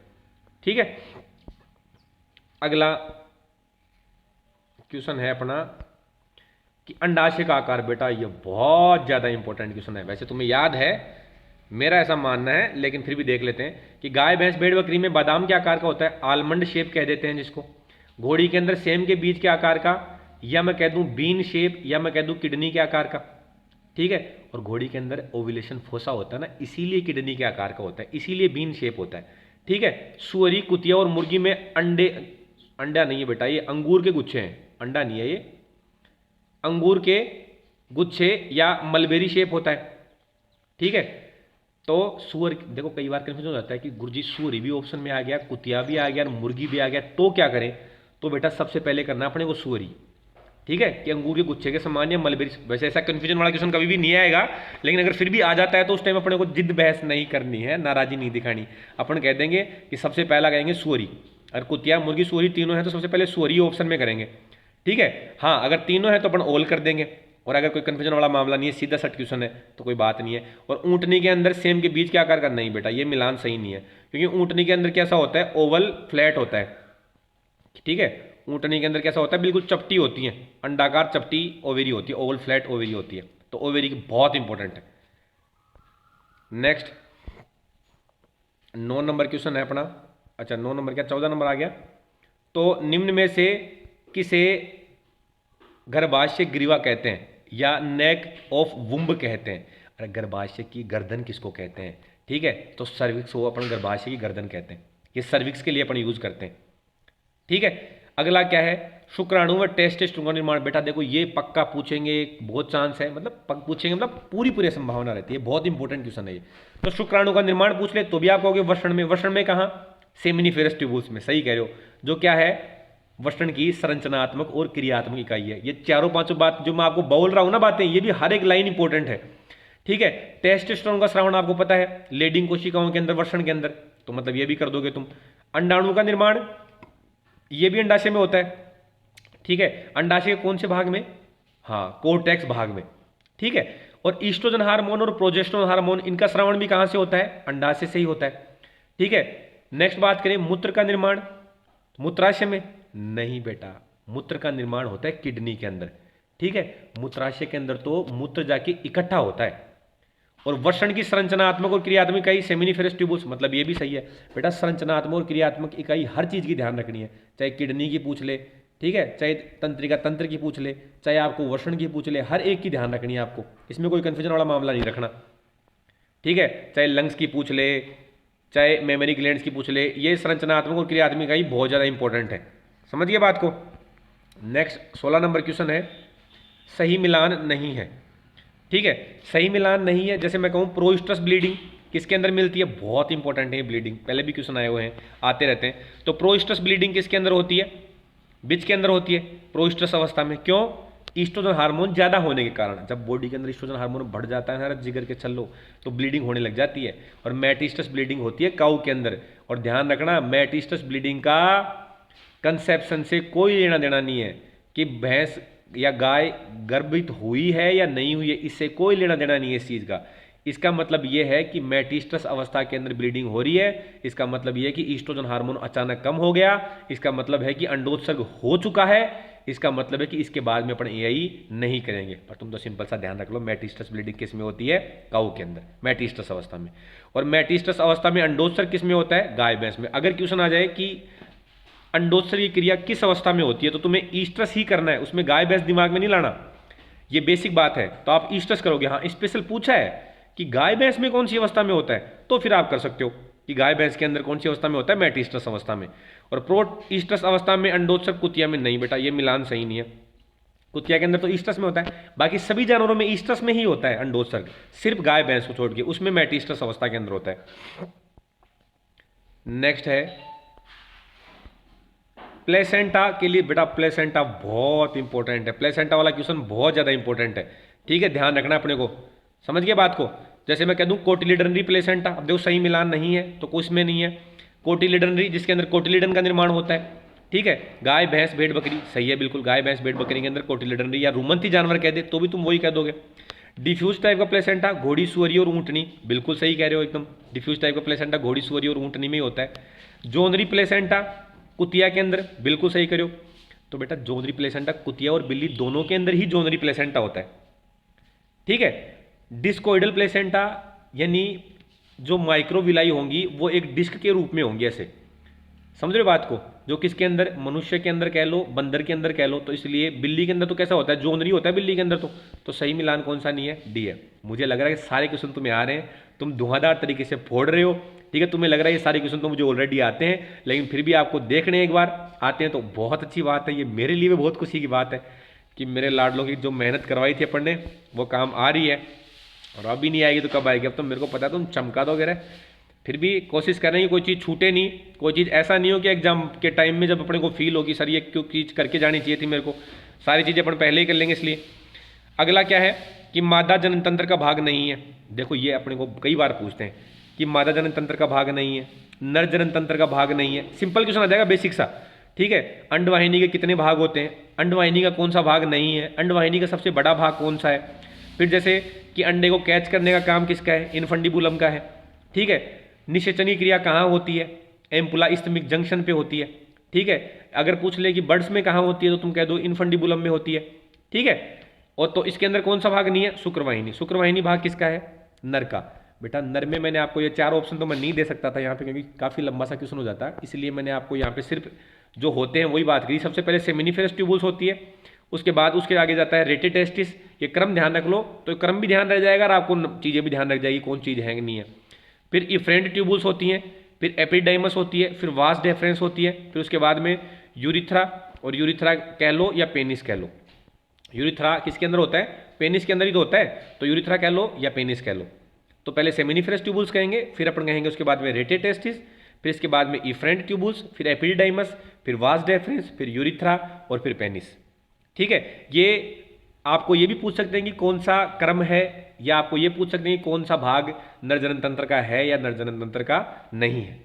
ठीक है। अगला क्वेश्चन है अपना कि अंडाशय का आकार। बेटा ये बहुत ज्यादा इंपॉर्टेंट क्वेश्चन है, वैसे तुम्हें याद है, मेरा ऐसा मानना है, लेकिन फिर भी देख लेते हैं कि गाय भैंस भेड़ बकरी में बादाम के आकार का होता है, आलमंड शेप कह देते हैं जिसको। घोड़ी के अंदर सेम के बीज के आकार का, या मैं कह दूं बीन शेप, या मैं कह दूं किडनी के आकार का, ठीक है। और घोड़ी के अंदर ओव्यूलेशन फोसा होता है ना, इसीलिए किडनी के आकार का होता है, इसीलिए बीन शेप होता है, ठीक है। सुअरी, कुतिया और मुर्गी में अंडा नहीं है बेटा, ये अंगूर के गुच्छे हैं, अंडा नहीं है, ये अंगूर के गुच्छे या मलबेरी शेप होता है, ठीक है। तो सुअर, देखो कई बार कंफ्यूजन हो जाता है कि गुरुजी सुअरी भी ऑप्शन में आ गया, कुतिया भी आ गया, मुर्गी भी आ गया, तो क्या करें। तो बेटा सबसे पहले करना अपने को सुअरी, ठीक है, कि अंगूर के गुच्छे के समान या मलबेरी। वैसे ऐसा कंफ्यूजन वाला क्वेश्चन कभी भी नहीं आएगा, लेकिन अगर फिर भी आ जाता है तो उस टाइम अपने को जिद बहस नहीं करनी है, नाराजी नहीं दिखानी। अपन कह देंगे कि सबसे पहला कहेंगे सुअरी, अगर कुतिया मुर्गी सुअरी तीनों है तो सबसे पहले सुअरी ऑप्शन में करेंगे, ठीक है। हाँ अगर तीनों है तो अपन ऑल कर देंगे, और अगर कोई कन्फ्यूजन वाला मामला नहीं है, सीधा सट क्वेश्चन है, तो कोई बात नहीं है। और ऊँटनी के अंदर सेम के बीच क्या आकार का, नहीं बेटा ये मिलान सही नहीं है, क्योंकि ऊँटनी के अंदर कैसा होता है, ओवल फ्लैट होता है, ठीक है। ऊँटनी के अंदर कैसा होता है, बिल्कुल चपटी होती है, अंडाकार चपटी ओवेरी होती है, ओवल फ्लैट ओवेरी होती है, तो ओवेरी की बहुत इंपॉर्टेंट है। नेक्स्ट 9 नंबर क्वेश्चन है अपना, अच्छा 9 नंबर क्या 14 नंबर आ गया। तो निम्न में से किसे गर्भाशय ग्रीवा कहते हैं या नेक ऑफ वुम्ब कहते हैं? अरे गर्भाशय की गर्दन किसको कहते हैं, ठीक है, तो सर्विक्स को अपन गर्भाशय की गर्दन कहते हैं, ये सर्विक्स के लिए अपन यूज करते हैं, ठीक है। अगला क्या है, शुक्राणु व टेस्टोस्टेरोन का निर्माण। बेटा देखो ये पक्का पूछेंगे, बहुत चांस है, मतलब पूछेंगे, मतलब पूरी संभावना रहती है, बहुत इंपॉर्टेंट क्वेश्चन है ये। तो शुक्राणु का निर्माण पूछ ले तो भी आप कहोगे वर्ण में, वर्ण में कहाँ, सेमिनिफेरस ट्यूबुल्स में, सही कह रहे हो, जो क्या है वर्ण की संरचनात्मक और क्रियात्मक इकाई है। ये चारों पांचों बात जो मैं आपको बोल रहा हूं ना बातें, ये भी हर एक लाइन इंपॉर्टेंट है, ठीक है। टेस्टोस्टेरोन का स्रावण आपको पता है लेडिंग कोशिकाओं के अंदर, वर्ण के अंदर, तो मतलब ये भी कर दोगे तुम। अंडाणु का निर्माण ये भी अंडाशय में होता है, ठीक है, अंडाशय के कौन से भाग में, हाँ कोर्टेक्स भाग में, ठीक है। और ईस्ट्रोजन हार्मोन और प्रोजेस्टेरोन हार्मोन, इनका स्रावण भी कहां से होता है, अंडाशय से ही होता है, ठीक है। नेक्स्ट बात करें मूत्र का निर्माण, मूत्राशय में नहीं बेटा, मूत्र का निर्माण होता है किडनी के अंदर, ठीक है। मूत्राशय के अंदर तो मूत्र जाके इकट्ठा होता है। और वर्ण की संरचनात्मक और क्रियात्मक इकाई सेमिनिफेरस ट्यूबुल्स, मतलब ये भी सही है बेटा, संरचनात्मक और क्रियात्मक इकाई हर चीज की ध्यान रखनी है, चाहे किडनी की पूछ ले, ठीक है, चाहे तंत्रिका तंत्र की पूछ ले, चाहे आपको वर्ण की पूछ ले, हर एक की ध्यान रखनी है आपको, इसमें कोई कंफ्यूजन वाला मामला नहीं रखना, ठीक है। चाहे लंग्स की पूछ ले, चाहे मेमोरी ग्लैंड्स की पूछ ले, ये संरचनात्मक और क्रियात्मक इकाई बहुत ज़्यादा इंपॉर्टेंट है, समझिए बात को। नेक्स्ट 16 नंबर क्वेश्चन है, सही मिलान नहीं है, ठीक है, सही मिलान नहीं है। जैसे मैं कहूँ प्रोस्टस ब्लीडिंग किसके अंदर मिलती है, बहुत इंपॉर्टेंट है ब्लीडिंग, पहले भी क्वेश्चन आए हुए हैं, आते रहते हैं। तो प्रोस्टस ब्लीडिंग किसके अंदर होती है, बीच के अंदर होती है, प्रोस्टस अवस्था में। क्यों, ईस्ट्रोजन हार्मोन ज़्यादा होने के कारण, जब बॉडी के अंदर ईस्ट्रोजन हार्मोन बढ़ जाता है ना जिगर के छल्लो, तो ब्लीडिंग होने लग जाती है। और मेटिस्टस ब्लीडिंग होती है काऊ के अंदर। और ध्यान रखना मेटिस्टस ब्लीडिंग का कंसेप्शन से कोई लेना देना नहीं है कि भैंस या गाय गर्भित हुई है या नहीं हुई है, इससे कोई लेना देना नहीं है इस चीज़ का। इसका मतलब यह है कि मेटिस्टस अवस्था के अंदर ब्लीडिंग हो रही है, इसका मतलब यह है कि ईस्ट्रोजन हार्मोन अचानक कम हो गया, इसका मतलब है कि अंडोत्सर्ग हो चुका है, इसका मतलब है कि इसके बाद में अपन एआई नहीं करेंगे। पर तुम तो सिंपल सा ध्यान रख लो, मेटिस्टस ब्लीडिंग किस में होती है, काऊ के अंदर, मेटिस्टस अवस्था में। और मेटिस्टस अवस्था में अंडोत्सर्ग किस में होता है, गाय भैंस में। अगर क्वेश्चन आ जाए कि अंडोत्सर्ग की क्रिया किस अवस्था में होती है, तो तुम्हें ईस्ट्रस ही करना है, उसमें गाय भैंस दिमाग में नहीं लाना, ये बेसिक बात है। तो आप ईस्ट्रस करोगे, हाँ स्पेशल पूछा है कि गाय भैंस में कौन सी अवस्था में होता है, तो फिर आप कर सकते हो कि गाय भैंस के अंदर कौन सी अवस्था में होता है, मेटिस्टस अवस्था में। और प्रोईस्ट्रस अवस्था में अंडोत्सर्ग कुतिया में नहीं बेटा, ये मिलान सही नहीं है, कुतिया के अंदर तो ईस्ट्रस में होता है, बाकी सभी जानवरों में ईस्ट्रस में ही होता है अंडोत्सर्ग, सिर्फ गाय भैंस को छोड़ के उसमें मेटिस्टस अवस्था के अंदर होता है। नेक्स्ट है प्लेसेंटा के लिए बेटा, प्लेसेंटा बहुत इंपॉर्टेंट है, प्लेसेंटा वाला क्वेश्चन बहुत ज़्यादा इंपॉर्टेंट है, ठीक है, ध्यान रखना अपने को, समझ गए बात को। जैसे मैं कह दूं कोटिलिडनरी प्लेसेंटा, अब देखो सही मिलान नहीं है तो कुछ में नहीं है। कोटिलिडनरी जिसके अंदर कोटिलिडन का निर्माण होता है, ठीक है, गाय भैंस भेड़ बकरी, सही है बिल्कुल, गाय भैंस भेड़ बकरी के अंदर कोटिलिडनरी, या रूमंथी जानवर कह दे तो भी तुम वही कह दोगे। डिफ्यूज टाइप का प्लेसेंटा घोड़ी सुअरी और ऊँटनी, बिल्कुल सही कह रहे हो एकदम, डिफ्यूज टाइप का प्लेसेंटा घोड़ी सुअरी और ऊँटनी में ही होता है। जोनरी प्लेसेंटा कुतिया के अंदर, बिल्कुल सही करो। तो बेटा जोनरी प्लेसेंटा कुतिया और बिल्ली दोनों के अंदर ही जोनरी प्लेसेंटा होता है, ठीक है। डिस्कोइडल प्लेसेंटा यानी जो माइक्रोविलाई होंगी वो एक डिस्क के रूप में होंगी, ऐसे समझ रहे हो बात को, जो किसके अंदर, मनुष्य के अंदर कह लो, बंदर के अंदर कह लो, तो इसलिए बिल्ली के अंदर तो कैसा होता है, जोनरी होता है बिल्ली के अंदर। तो सही मिलान कौन सा नहीं है, डी है। मुझे लग रहा है कि सारे क्वेश्चन तुम्हें आ रहे हैं, तुम धुआंधार तरीके से फोड़ रहे हो, ठीक है, तुम्हें लग रहा है ये सारे क्वेश्चन तो मुझे ऑलरेडी आते हैं, लेकिन फिर भी आपको देखने एक बार आते हैं तो बहुत अच्छी बात है। ये मेरे लिए भी बहुत खुशी की बात है कि मेरे लाडलों की जो मेहनत करवाई थी अपन ने वो काम आ रही है, और अभी नहीं आएगी तो कब आएगी, अब तो मेरे को पता है तुम चमका दोगे रे। फिर भी कोशिश कर रहे हैं कोई चीज़ छूटे नहीं, कोई चीज़ ऐसा नहीं हो कि एग्जाम के टाइम में जब अपने को फील होगी सर ये क्यों चीज़ करके जानी चाहिए थी मेरे को, सारी चीज़ें अपन पहले ही कर लेंगे इसलिए। अगला क्या है कि मादा जनन तंत्र का भाग नहीं है। देखो ये अपने को कई बार पूछते हैं कि मादा जनन तंत्र का भाग नहीं है, नर जनन तंत्र का भाग नहीं है। सिंपल क्वेश्चन आ जाएगा बेसिक सा, ठीक है। अंडवाहिनी के कितने भाग होते हैं, अंडवाहिनी का कौन सा भाग नहीं है, अंडवाहिनी का सबसे बड़ा भाग कौन सा है। फिर जैसे कि अंडे को कैच करने का काम किसका है, इनफंडिबुलम का है। ठीक है। निषेचनी क्रिया कहाँ होती है, एम्पुला इस्थमिक जंक्शन पे होती है। ठीक है। अगर पूछ ले कि बर्ड्स में कहाँ होती है तो तुम कह दो इनफंडिबुलम में होती है। ठीक है। और तो इसके अंदर कौन सा भाग नहीं है, शुक्रवाहिनी। शुक्रवाहिनी भाग किसका है, नर का। बेटा नर में मैंने आपको ये 4 ऑप्शन तो मैं नहीं दे सकता था यहाँ पे, क्योंकि काफ़ी लंबा सा क्वेश्चन हो जाता है, इसलिए मैंने आपको यहाँ पे सिर्फ जो होते हैं वही बात करी। सबसे पहले सेमिनिफेरस ट्यूबुल्स होती है, उसके बाद उसके आगे जाता है रेटिटेस्टिस। ये क्रम ध्यान रख लो, तो क्रम भी ध्यान रह जाएगा और आपको चीज़ें भी ध्यान रख जाएगी कौन चीज़ है नहीं है। फिर इफ्रेंट ट्यूबुल्स होती हैं, फिर एपिडाइमस होती है, फिर वास डेफरेंस होती है, फिर उसके बाद में यूरिथ्रा, और यूरिथ्रा कह लो या पेनिस कह लो। यूरिथ्रा किसके अंदर होता है, पेनिस के अंदर ही तो होता है, तो यूरिथ्रा कह लो या पेनिस कह लो। तो पहले सेमिनिफेरस ट्यूबुल्स कहेंगे, फिर अपन कहेंगे उसके बाद में रेटिटेस्टिस, फिर इसके बाद में इफ्रेंट ट्यूबुल्स, फिर एपिडाइमस, फिर वास डेफरेंस, फिर यूरिथ्रा और फिर पेनिस। ठीक है। ये आपको ये भी पूछ सकते हैं कि कौन सा क्रम है, या आपको ये पूछ सकते हैं कि कौन सा भाग नरजनन तंत्र का है या नरजनन तंत्र का नहीं है।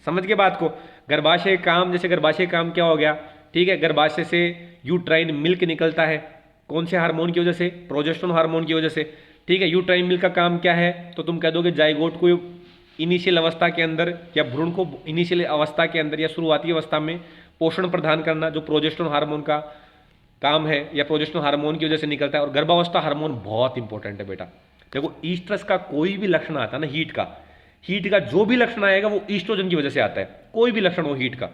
समझ के बात को। गर्भाशय काम, जैसे गर्भाशय काम क्या हो गया, ठीक है, गर्भाशय से यूट्राइन मिल्क निकलता है, कौन से हार्मोन की वजह से, प्रोजेस्टेरोन हार्मोन की वजह से। ठीक है। यूट्राइन मिल्क का काम क्या है, तो तुम कह दोगे जाइगोट को इनिशियल अवस्था के अंदर या भ्रूण को इनिशियल अवस्था के अंदर या शुरुआती अवस्था में पोषण प्रदान करना, जो प्रोजेस्टेरोन हार्मोन का काम है या प्रोजेस्टेरोन हार्मोन की वजह से निकलता है। और गर्भावस्था हार्मोन बहुत इंपॉर्टेंट है बेटा। देखो ईस्ट्रस का कोई भी लक्षण आता है ना, हीट का जो भी लक्षण आएगा वो ईस्ट्रोजन की वजह से आता है, कोई भी लक्षण हो हीट का।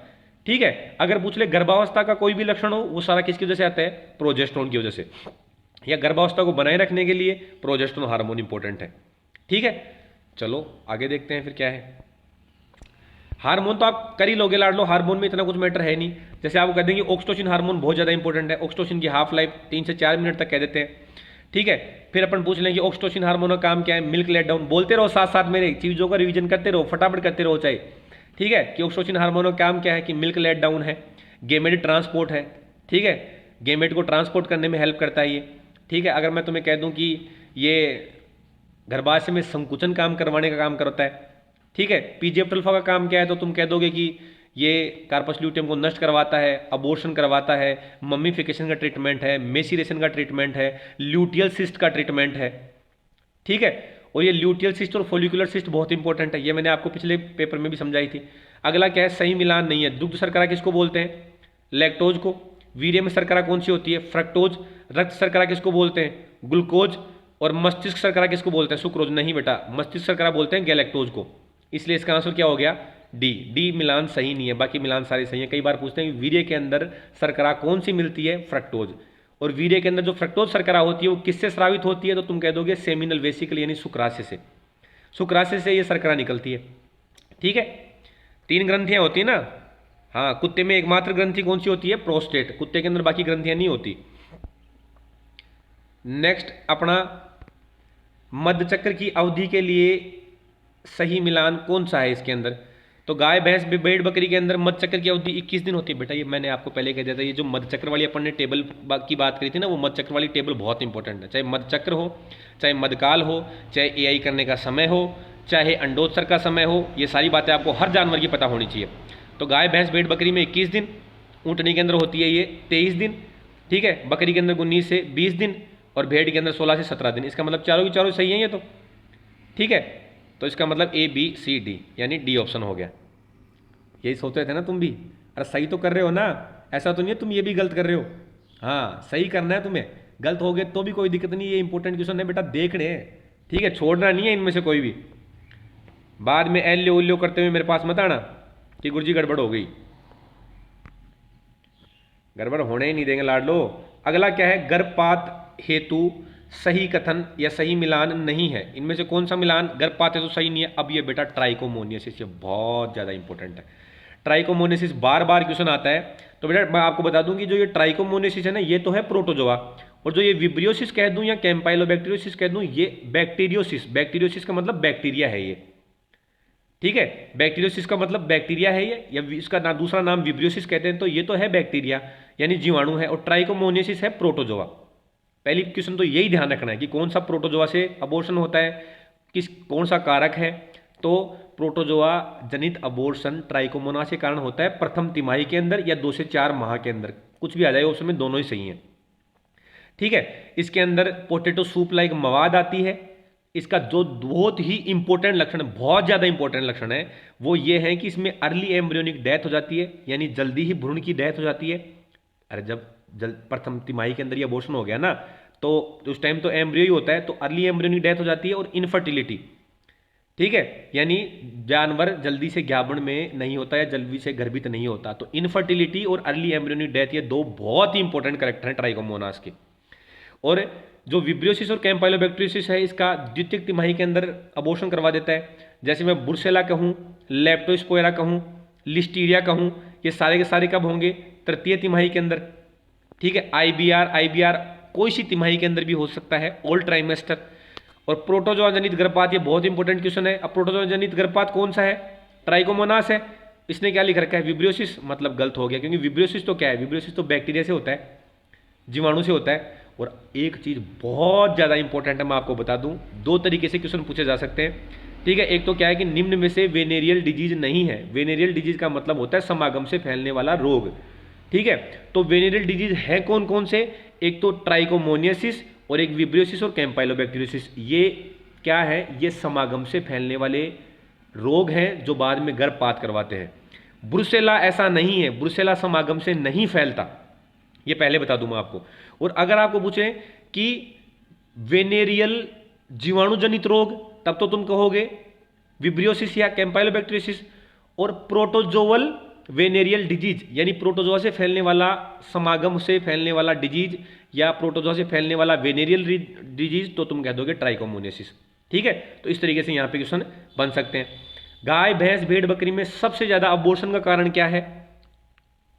ठीक है। अगर पूछ ले गर्भावस्था का कोई भी लक्षण हो, वो सारा किसकी वजह से आता है, प्रोजेस्टेरोन की वजह से। या गर्भावस्था को बनाए रखने के लिए प्रोजेस्टेरोन हार्मोन इंपॉर्टेंट है। ठीक है। चलो आगे देखते हैं फिर क्या है। हार्मोन तो आप कर ही लोगे लाडलो, हार्मोन में इतना कुछ मैटर है नहीं। जैसे आपको कह देंगे ऑक्सीटोसिन हार्मोन बहुत ज़्यादा इंपॉर्टेंट है, ऑक्सीटोसिन की हाफ लाइफ 3 से 4 मिनट तक कह देते हैं। ठीक है। फिर अपन पूछ लेंगे ऑक्सीटोसिन हार्मोन का काम क्या है, मिल्क लेट डाउन। बोलते रहो साथ साथ मेरे चीज़ों का रिवीजन करते रहो, फटाफट करते रहो चाहे। ठीक है। कि ऑक्सीटोसिन हार्मोन का काम क्या है, कि मिल्क लेट डाउन है, गेमेट ट्रांसपोर्ट है। ठीक है। गेमेट को ट्रांसपोर्ट करने में हेल्प करता है ये। ठीक है। अगर मैं तुम्हें कह दूं कि ये गर्भाशय में संकुचन काम करवाने का काम करता है। ठीक है। पीजीएफ अल्फा का काम क्या है, तो तुम कह दोगे कि ये कार्पस ल्यूटियम को नष्ट करवाता है, अबॉर्शन करवाता है, मम्मीफिकेशन का ट्रीटमेंट है, मेसिरेशन का ट्रीटमेंट है, ल्यूटियल सिस्ट का ट्रीटमेंट है। ठीक है। और ये ल्यूटियल सिस्ट और फोलिकुलर सिस्ट बहुत इंपॉर्टेंट है, ये मैंने आपको पिछले पेपर में भी समझाई थी। अगला क्या है, सही मिलान नहीं है। दुग्ध शर्करा किसको बोलते हैं, लैक्टोज को। वीर्य में शर्करा कौन सी होती है, फ्रक्टोज। रक्त शर्करा किसको बोलते हैं, ग्लूकोज। और मस्तिष्क शर्करा किसको बोलते हैं, सुक्रोज। नहीं बेटा, मस्तिष्क शर्करा बोलते हैं गैलेक्टोज को। इसलिए इसका आंसर क्या हो गया, डी मिलान सही नहीं है, बाकी मिलान सारे सही है। कई बार पूछते हैं वीर्य के अंदर शर्करा कौन सी मिलती है, फ्रक्टोज। और वीर्य के अंदर जो फ्रक्टोज शर्करा होती है वो किससे स्रावित होती है, तो तुम कह दोगे सेमिनल वेसिकल यानी शुक्राशय से। शुक्राशय से ये शर्करा निकलती है। ठीक है। 3 ग्रंथियां होती है ना। हाँ, कुत्ते में एकमात्र ग्रंथि कौन सी होती है, प्रोस्टेट। कुत्ते के अंदर बाकी ग्रंथियां नहीं होती। नेक्स्ट अपना मध्य चक्र की अवधि के लिए सही मिलान कौन सा है इसके अंदर, तो गाय भैंस भेड़ बकरी के अंदर मध्य चक्र की अवधि 21 दिन होती है। बेटा ये मैंने आपको पहले कह दिया था, ये जो मध्य चक्र वाली अपन ने टेबल की बात करी थी ना, वो मध्य चक्र वाली टेबल बहुत इंपॉर्टेंट है। चाहे मध्य चक्र हो, चाहे मध्यकाल हो, चाहे एआई करने का समय हो, चाहे अंडोत्सर्ग का समय हो, ये सारी बातें आपको हर जानवर की पता होनी चाहिए। तो गाय भैंस भेड़ बकरी में 21 दिन, ऊँटनी के अंदर होती है ये 23 दिन। ठीक है। बकरी के अंदर 19 से 20 दिन और भेड़ के अंदर 16 से 17 दिन। इसका मतलब चारों की चारों सही है ये तो। ठीक है। तो इसका मतलब ABCD यानी डी ऑप्शन हो गया। यही सोच रहे थे ना तुम भी, अरे सही तो कर रहे हो ना, ऐसा तो नहीं है तुम ये भी गलत कर रहे हो। हाँ, सही करना है तुम्हें, गलत हो गए तो भी कोई दिक्कत नहीं, ये इंपॉर्टेंट क्वेश्चन है बेटा, देखने हैं। ठीक है। छोड़ना नहीं है इनमें से कोई भी। बाद में एल्यो उल्यो करते हुए मेरे पास मत आना कि गुरुजी गड़बड़ हो गई। गड़बड़ होने ही नहीं देंगे लाडलो। अगला क्या है, गर्भपात हेतु सही कथन या सही मिलान नहीं है। इनमें से कौन सा मिलान गर्भपात हेतु सही नहीं है। अब ये बेटा ट्राइकोमोनियसिस, ये बहुत ज़्यादा इंपॉर्टेंट है। ट्राइकोमोनियसिस बार बार क्वेश्चन आता है। तो बेटा मैं आपको बता दूं कि जो ये ट्राइकोमोनियसिस है ना, ये तो है प्रोटोजोआ, और जो ये विब्रियोसिस कह दूं या कैंपाइलोबैक्टीरियोसिस कह दूं, ये बैक्टीरियोसिस। बैक्टीरियोसिस का मतलब बैक्टीरिया है ये। ठीक है। बैक्टीरियोसिस का मतलब बैक्टीरिया है ये, या इसका दूसरा नाम विब्रियोसिस कहते हैं। तो ये तो है बैक्टीरिया यानी जीवाणु है, और ट्राइकोमोनियसिस है प्रोटोजोआ। पहली क्वेश्चन तो यही ध्यान रखना है कि कौन सा प्रोटोजोआ से अबॉर्शन होता है, कौन सा कारक है, तो प्रोटोजोआ जनित अबॉर्शन ट्राइकोमोनास के कारण होता है प्रथम तिमाही के अंदर या 2 से 4 माह के अंदर, कुछ भी आ जाएगा उसमें, दोनों ही सही हैं। ठीक है, इसके अंदर पोटैटो सूप लाइक मवाद आती है। इसका जो बहुत ही इंपॉर्टेंट लक्षण, बहुत ज़्यादा इंपॉर्टेंट लक्षण है, वो ये है कि इसमें अर्ली एम्ब्रियोनिक डेथ हो जाती है, यानी जल्दी ही भ्रूण की डेथ हो जाती है। अरे जब प्रथम तिमाही के अंदर ये अबॉर्शन हो गया ना, तो उस टाइम तो एम्ब्रियो ही होता है, तो अर्ली एम्ब्रियोनिक डेथ हो जाती है। और इनफर्टिलिटी, ठीक है, यानी जानवर जल्दी से गाभण में नहीं होता या जल्दी से गर्भित नहीं होता। तो इनफर्टिलिटी और अर्ली एम्ब्रियोनिक डेथ, ये दो बहुत ही इंपॉर्टेंट कैरेक्टर हैं ट्राइकोमोनास के। और जो विब्रियोसिस और कैम्पाइलोबैक्टीरियोसिस है, इसका द्वितीय तिमाही के अंदर अबॉर्शन करवा देता है। जैसे मैं बुर्सेला कहूँ, लेप्टोस्पोरा कहूँ, लिस्टीरिया कहूँ, ये सारे के सारे कब होंगे? तृतीय तिमाही के अंदर। ठीक है, आईबीआर कोई सी तिमाही के अंदर भी हो सकता है, ऑल ट्राइमेस्टर। और प्रोटोजोआ जनित गर्भपात, ये बहुत इंपॉर्टेंट क्वेश्चन है। अब प्रोटोजोआ जनित गर्भपात कौन सा है? ट्राइकोमोनास है। इसने क्या लिख रखा है? विब्रियोसिस, मतलब गलत हो गया, क्योंकि विब्रियोसिस तो क्या है? विब्रियोसिस तो बैक्टीरिया से होता है, जीवाणु से होता है। और एक चीज बहुत ज्यादा इंपॉर्टेंट है, मैं आपको बता दूं, दो तरीके से क्वेश्चन पूछे जा सकते हैं। ठीक है, एक तो क्या है कि निम्न में से वेनेरियल डिजीज नहीं है। वेनेरियल डिजीज का मतलब होता है समागम से फैलने वाला रोग। ठीक है, तो वेनेरियल डिजीज है कौन कौन से? एक तो ट्राइकोमोनियासिस और एक विब्रियोसिस और कैम्पाइलोबैक्टीरियोसिस। ये क्या है? ये समागम से फैलने वाले रोग हैं जो बाद में गर्भपात करवाते हैं। ब्रुसेला ऐसा नहीं है, ब्रुसेला समागम से नहीं फैलता, ये पहले बता दूं मैं आपको। और अगर आपको पूछे कि वेनेरियल जीवाणुजनित रोग, तब तो तुम कहोगे विब्रियोसिस या कैम्पाइलोबैक्टीरियोसिस। और प्रोटोजोअल वेनेरियल डिजीज, यानी प्रोटोजोआ से फैलने वाला, समागम से फैलने वाला डिजीज या प्रोटोजोआ से फैलने वाला वेनेरियल डिजीज, तो तुम कह दोगे ट्राइकोमोनियासिस। ठीक है, तो इस तरीके से यहां पे क्वेश्चन बन सकते हैं। गाय, भैंस, भेड़, बकरी में सबसे ज्यादा अबॉर्शन का कारण क्या है?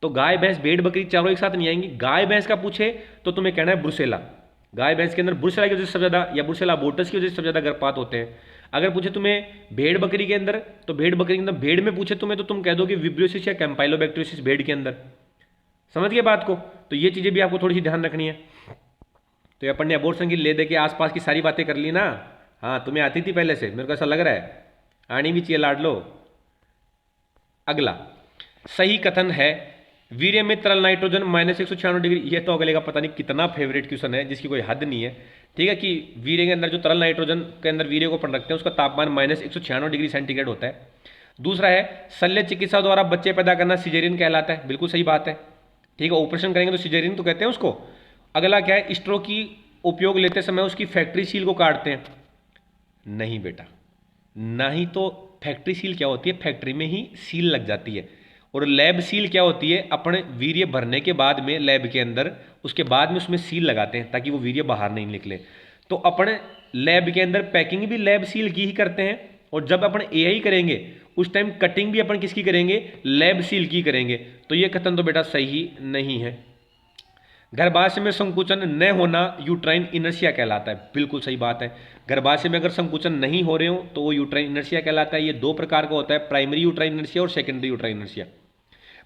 तो गाय, भैंस, भेड़, बकरी चारों एक साथ नहीं आएंगी। गाय भैंस का पूछे तो तुम्हें कहना है ब्रुसेला। गाय भैंस के अंदर ब्रुसेला की वजह से सबसे ज्यादा, या ब्रुसेला अबोर्टस की वजह से सबसे ज्यादा गर्भपात होते हैं। अगर पूछे तुम्हें भेड़ बकरी के अंदर, तो भेड़ बकरी के अंदर, भेड़ में पूछे तुम्हें, तो तुम कह दो कि विब्रियोसिस या कैम्पाइलोबैक्टीरियोसिस भेड़ के अंदर। समझ गए बात को? तो ये चीजें भी आपको थोड़ी सी ध्यान रखनी है। तो अपन ने अबॉर्शन की ले दे के आसपास की सारी बातें कर ली ना। हाँ, तुम्हें आती थी पहले से, मेरे को ऐसा लग रहा है, आनी भी चाहिए लाडलो। अगला सही कथन है, वीर्य में तरल नाइट्रोजन -196 डिग्री। ये तो अगले का पता नहीं कितना फेवरेट क्वेश्चन है, जिसकी कोई हद नहीं है। ठीक है, कि वीर्य के अंदर जो तरल नाइट्रोजन के अंदर वीर्य को अपन रखते हैं, उसका तापमान -196 डिग्री सेंटीग्रेड होता है। दूसरा है, शल्य चिकित्सा द्वारा बच्चे पैदा करना सिजेरियन कहलाता है। बिल्कुल सही बात है। ठीक है, ऑपरेशन करेंगे तो सिजेरियन तो कहते हैं उसको। अगला क्या है, स्ट्रो की उपयोग लेते समय उसकी फैक्ट्री सील को काटते हैं। नहीं बेटा, नहीं। तो फैक्ट्री सील क्या होती है? फैक्ट्री में ही सील लग जाती है। और लैब सील क्या होती है? अपने वीर्य भरने के बाद में लैब के अंदर, उसके बाद में उसमें सील लगाते हैं ताकि वो वीर्य बाहर नहीं निकले। तो अपने लैब के अंदर पैकिंग भी लैब सील की ही करते हैं। और जब अपन एआई करेंगे उस टाइम कटिंग भी अपन किसकी करेंगे? लैब सील की करेंगे। तो ये कथन तो बेटा सही नहीं है। गर्भाशय में संकुचन न होना यूट्राइन इनर्शिया कहलाता है। बिल्कुल सही बात है। गर्भाशय में अगर संकुचन नहीं हो रहे हो तो वो यूट्राइन इनर्शिया कहलाता है। ये दो प्रकार का होता है, प्राइमरी यूट्राइन इनर्शिया और secondary uterine inertia.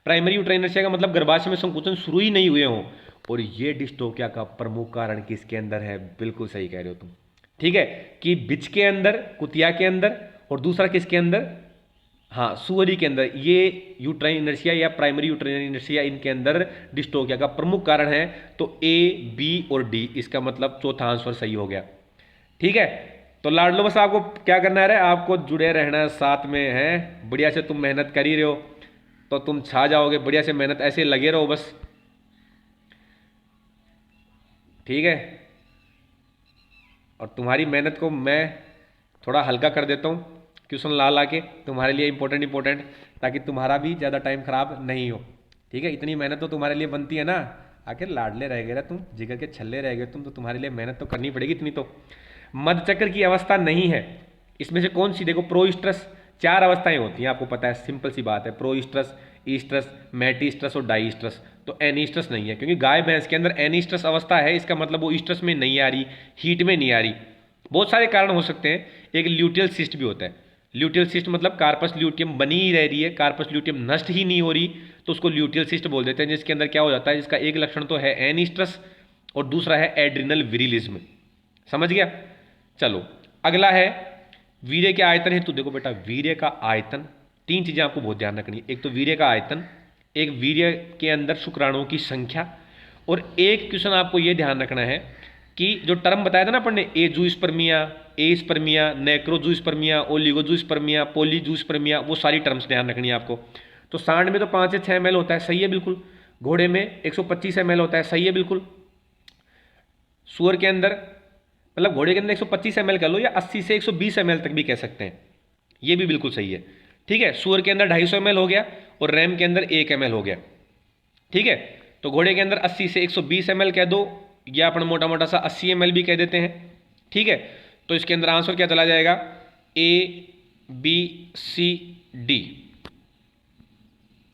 Primary uterine inertia का मतलब गर्भाशय में संकुचन शुरू ही नहीं हुए हों। और ये डिस्टोपिया का प्रमुख कारण किसके अंदर है? बिल्कुल सही कह रहे हो तुम। ठीक है, कि बिच के अंदर, कुतिया के अंदर, और दूसरा किसके अंदर? हाँ, सुअरी के अंदर। ये यूट्राइन इनर्शिया या प्राइमरी यूट्राइन इनर्शिया, इनके अंदर डिस्टोपिया का प्रमुख कारण है। तो ए, बी और डी, इसका मतलब चौथा आंसर सही हो गया। ठीक है, तो लाडलो बस आपको क्या करना है? आपको जुड़े रहना है साथ में, है बढ़िया से। तुम मेहनत कर ही रहे हो तो तुम छा जाओगे। बढ़िया से मेहनत ऐसे लगे रहो बस। ठीक है, और तुम्हारी मेहनत को मैं थोड़ा हल्का कर देता हूँ क्वेश्चन ला ला के तुम्हारे लिए इंपॉर्टेंट, ताकि तुम्हारा भी ज़्यादा टाइम खराब नहीं हो। ठीक है, इतनी मेहनत तो तुम्हारे लिए बनती है ना। आखिर लाडले रह गए ना तुम, जिगर के छल्ले रह गए तुम, तो तुम्हारे लिए मेहनत तो करनी पड़ेगी इतनी तो। मध्यचक्र की अवस्था नहीं है, इसमें से कौन सी? देखो, प्रोइस्ट्रस। 4 अवस्थाएं होती हैं, आपको पता है, सिंपल सी बात है। प्रोइस्ट्रस, ईस्ट्रस, मेटिस्ट्रस और डाइस्ट्रस। तो एनिस्ट्रस नहीं है, क्योंकि गाय भैंस के अंदर एनिस्ट्रस अवस्था है, इसका मतलब वो ईस्ट्रस में नहीं आ रही, हीट में नहीं आ रही। बहुत सारे कारण हो सकते हैं। एक ल्यूटियल सिस्ट भी होता है। ल्यूटियल सिस्ट मतलब कार्पस ल्यूटियम बनी ही रह रही है, कार्पस ल्यूटियम नष्ट ही नहीं हो रही, तो उसको ल्यूटियल सिस्ट बोल देते हैं। जिसके अंदर क्या हो जाता है? जिसका एक लक्षण तो है एनिस्ट्रस और दूसरा है एड्रिनल विरिलिज्म। समझ गया? चलो अगला है, वीर्य के आयतन हेतु देखो बेटा, वीर्य का आयतन, तीन चीजें आपको बहुत ध्यान रखनी है। एक तो वीर्य का आयतन, एक वीर्य के अंदर शुक्राणुओं की संख्या, और एक क्वेश्चन आपको यह ध्यान रखना है कि जो टर्म बताया था ना अपन ने, एजूस्पर्मिया, एस्पर्मिया, नेक्रोजूस्पर्मिया, ओलिगोजूस्पर्मिया, पॉलीजूस्पर्मिया, वो सारी टर्म्स ध्यान रखनी है आपको। तो सांड में तो 5 से 6 ml होता है, सही है बिल्कुल। घोड़े में 125 ml होता है, सही है बिल्कुल। सुअर के अंदर, मतलब घोड़े के अंदर 125 ml कर लो, या 80 से 120 ml तक भी कह सकते हैं, ये भी बिल्कुल सही है। ठीक है, सुअर के अंदर 250 ml हो गया, और रैम के अंदर 1 ml हो गया। ठीक है, तो घोड़े के अंदर 80 से 120 ml कह दो, या अपन मोटा मोटा सा 80 ml भी कह देते हैं। ठीक है, तो इसके अंदर आंसर क्या चला जाएगा, ABCD।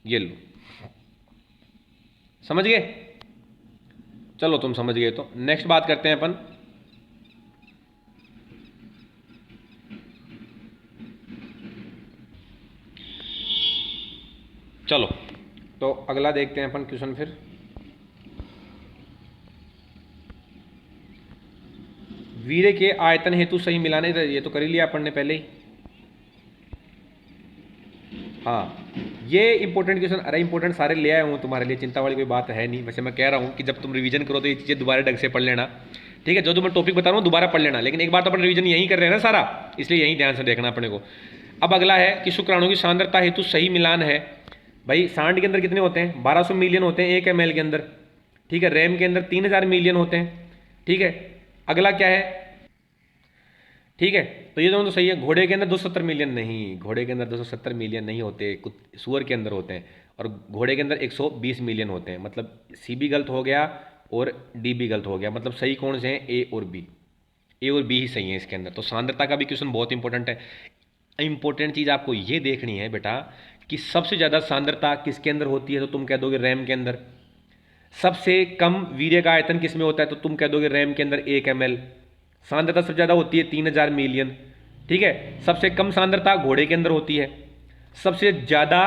ये लो, समझ गए? चलो तुम समझ गए तो नेक्स्ट बात करते हैं अपन। चलो तो अगला देखते हैं अपन क्वेश्चन फिर। वीर्य के आयतन हेतु सही मिलाने, ये तो कर ही लिया अपन ने पहले ही। हाँ, ये इंपॉर्टेंट क्वेश्चन, अरे इंपॉर्टेंट सारे ले आया हूँ तुम्हारे लिए, चिंता वाली कोई बात है नहीं। वैसे मैं कह रहा हूँ कि जब तुम रिवीजन करो तो ये चीज़ें दोबारा ढंग से पढ़ लेना। ठीक है, जो मैं टॉपिक बता रहा हूँ दोबारा पढ़ लेना, लेकिन एक बार तो अपन रिवीजन यहीं कर रहे हैं ना सारा, इसलिए यहीं ध्यान से देखना अपने को। अब अगला है कि शुक्राणु की सांद्रता हेतु सही मिलान है। भाई सांड के अंदर कितने होते हैं, 1200 मिलियन होते हैं 1 ml के अंदर। ठीक है, रैम के अंदर 3000 मिलियन होते हैं। ठीक है, अगला क्या है, ठीक है, तो ये दोनों तो सही है। घोड़े के अंदर 270 मिलियन नहीं, घोड़े के अंदर 270 मिलियन नहीं होते, कुछ सुअर के अंदर होते हैं, और घोड़े के अंदर 120 मिलियन होते हैं। मतलब सी भी गलत हो गया और डी भी गलत हो गया। मतलब सही कौन से हैं, ए और बी, ए और बी ही सही है इसके अंदर। तो सांद्रता का भी क्वेश्चन बहुत इंपॉर्टेंट है। इंपॉर्टेंट चीज़ आपको ये देखनी है बेटा कि सबसे ज़्यादा सांद्रता किसके अंदर होती है, तो तुम कह दोगे रैम के अंदर। सबसे कम वीर्य का आयतन किस में होता है, तो तुम कह दोगे रैम के अंदर 1 ml। सांद्रता सबसे ज़्यादा होती है 3000 मिलियन। ठीक है, सबसे कम सांद्रता घोड़े के अंदर होती है। सबसे ज़्यादा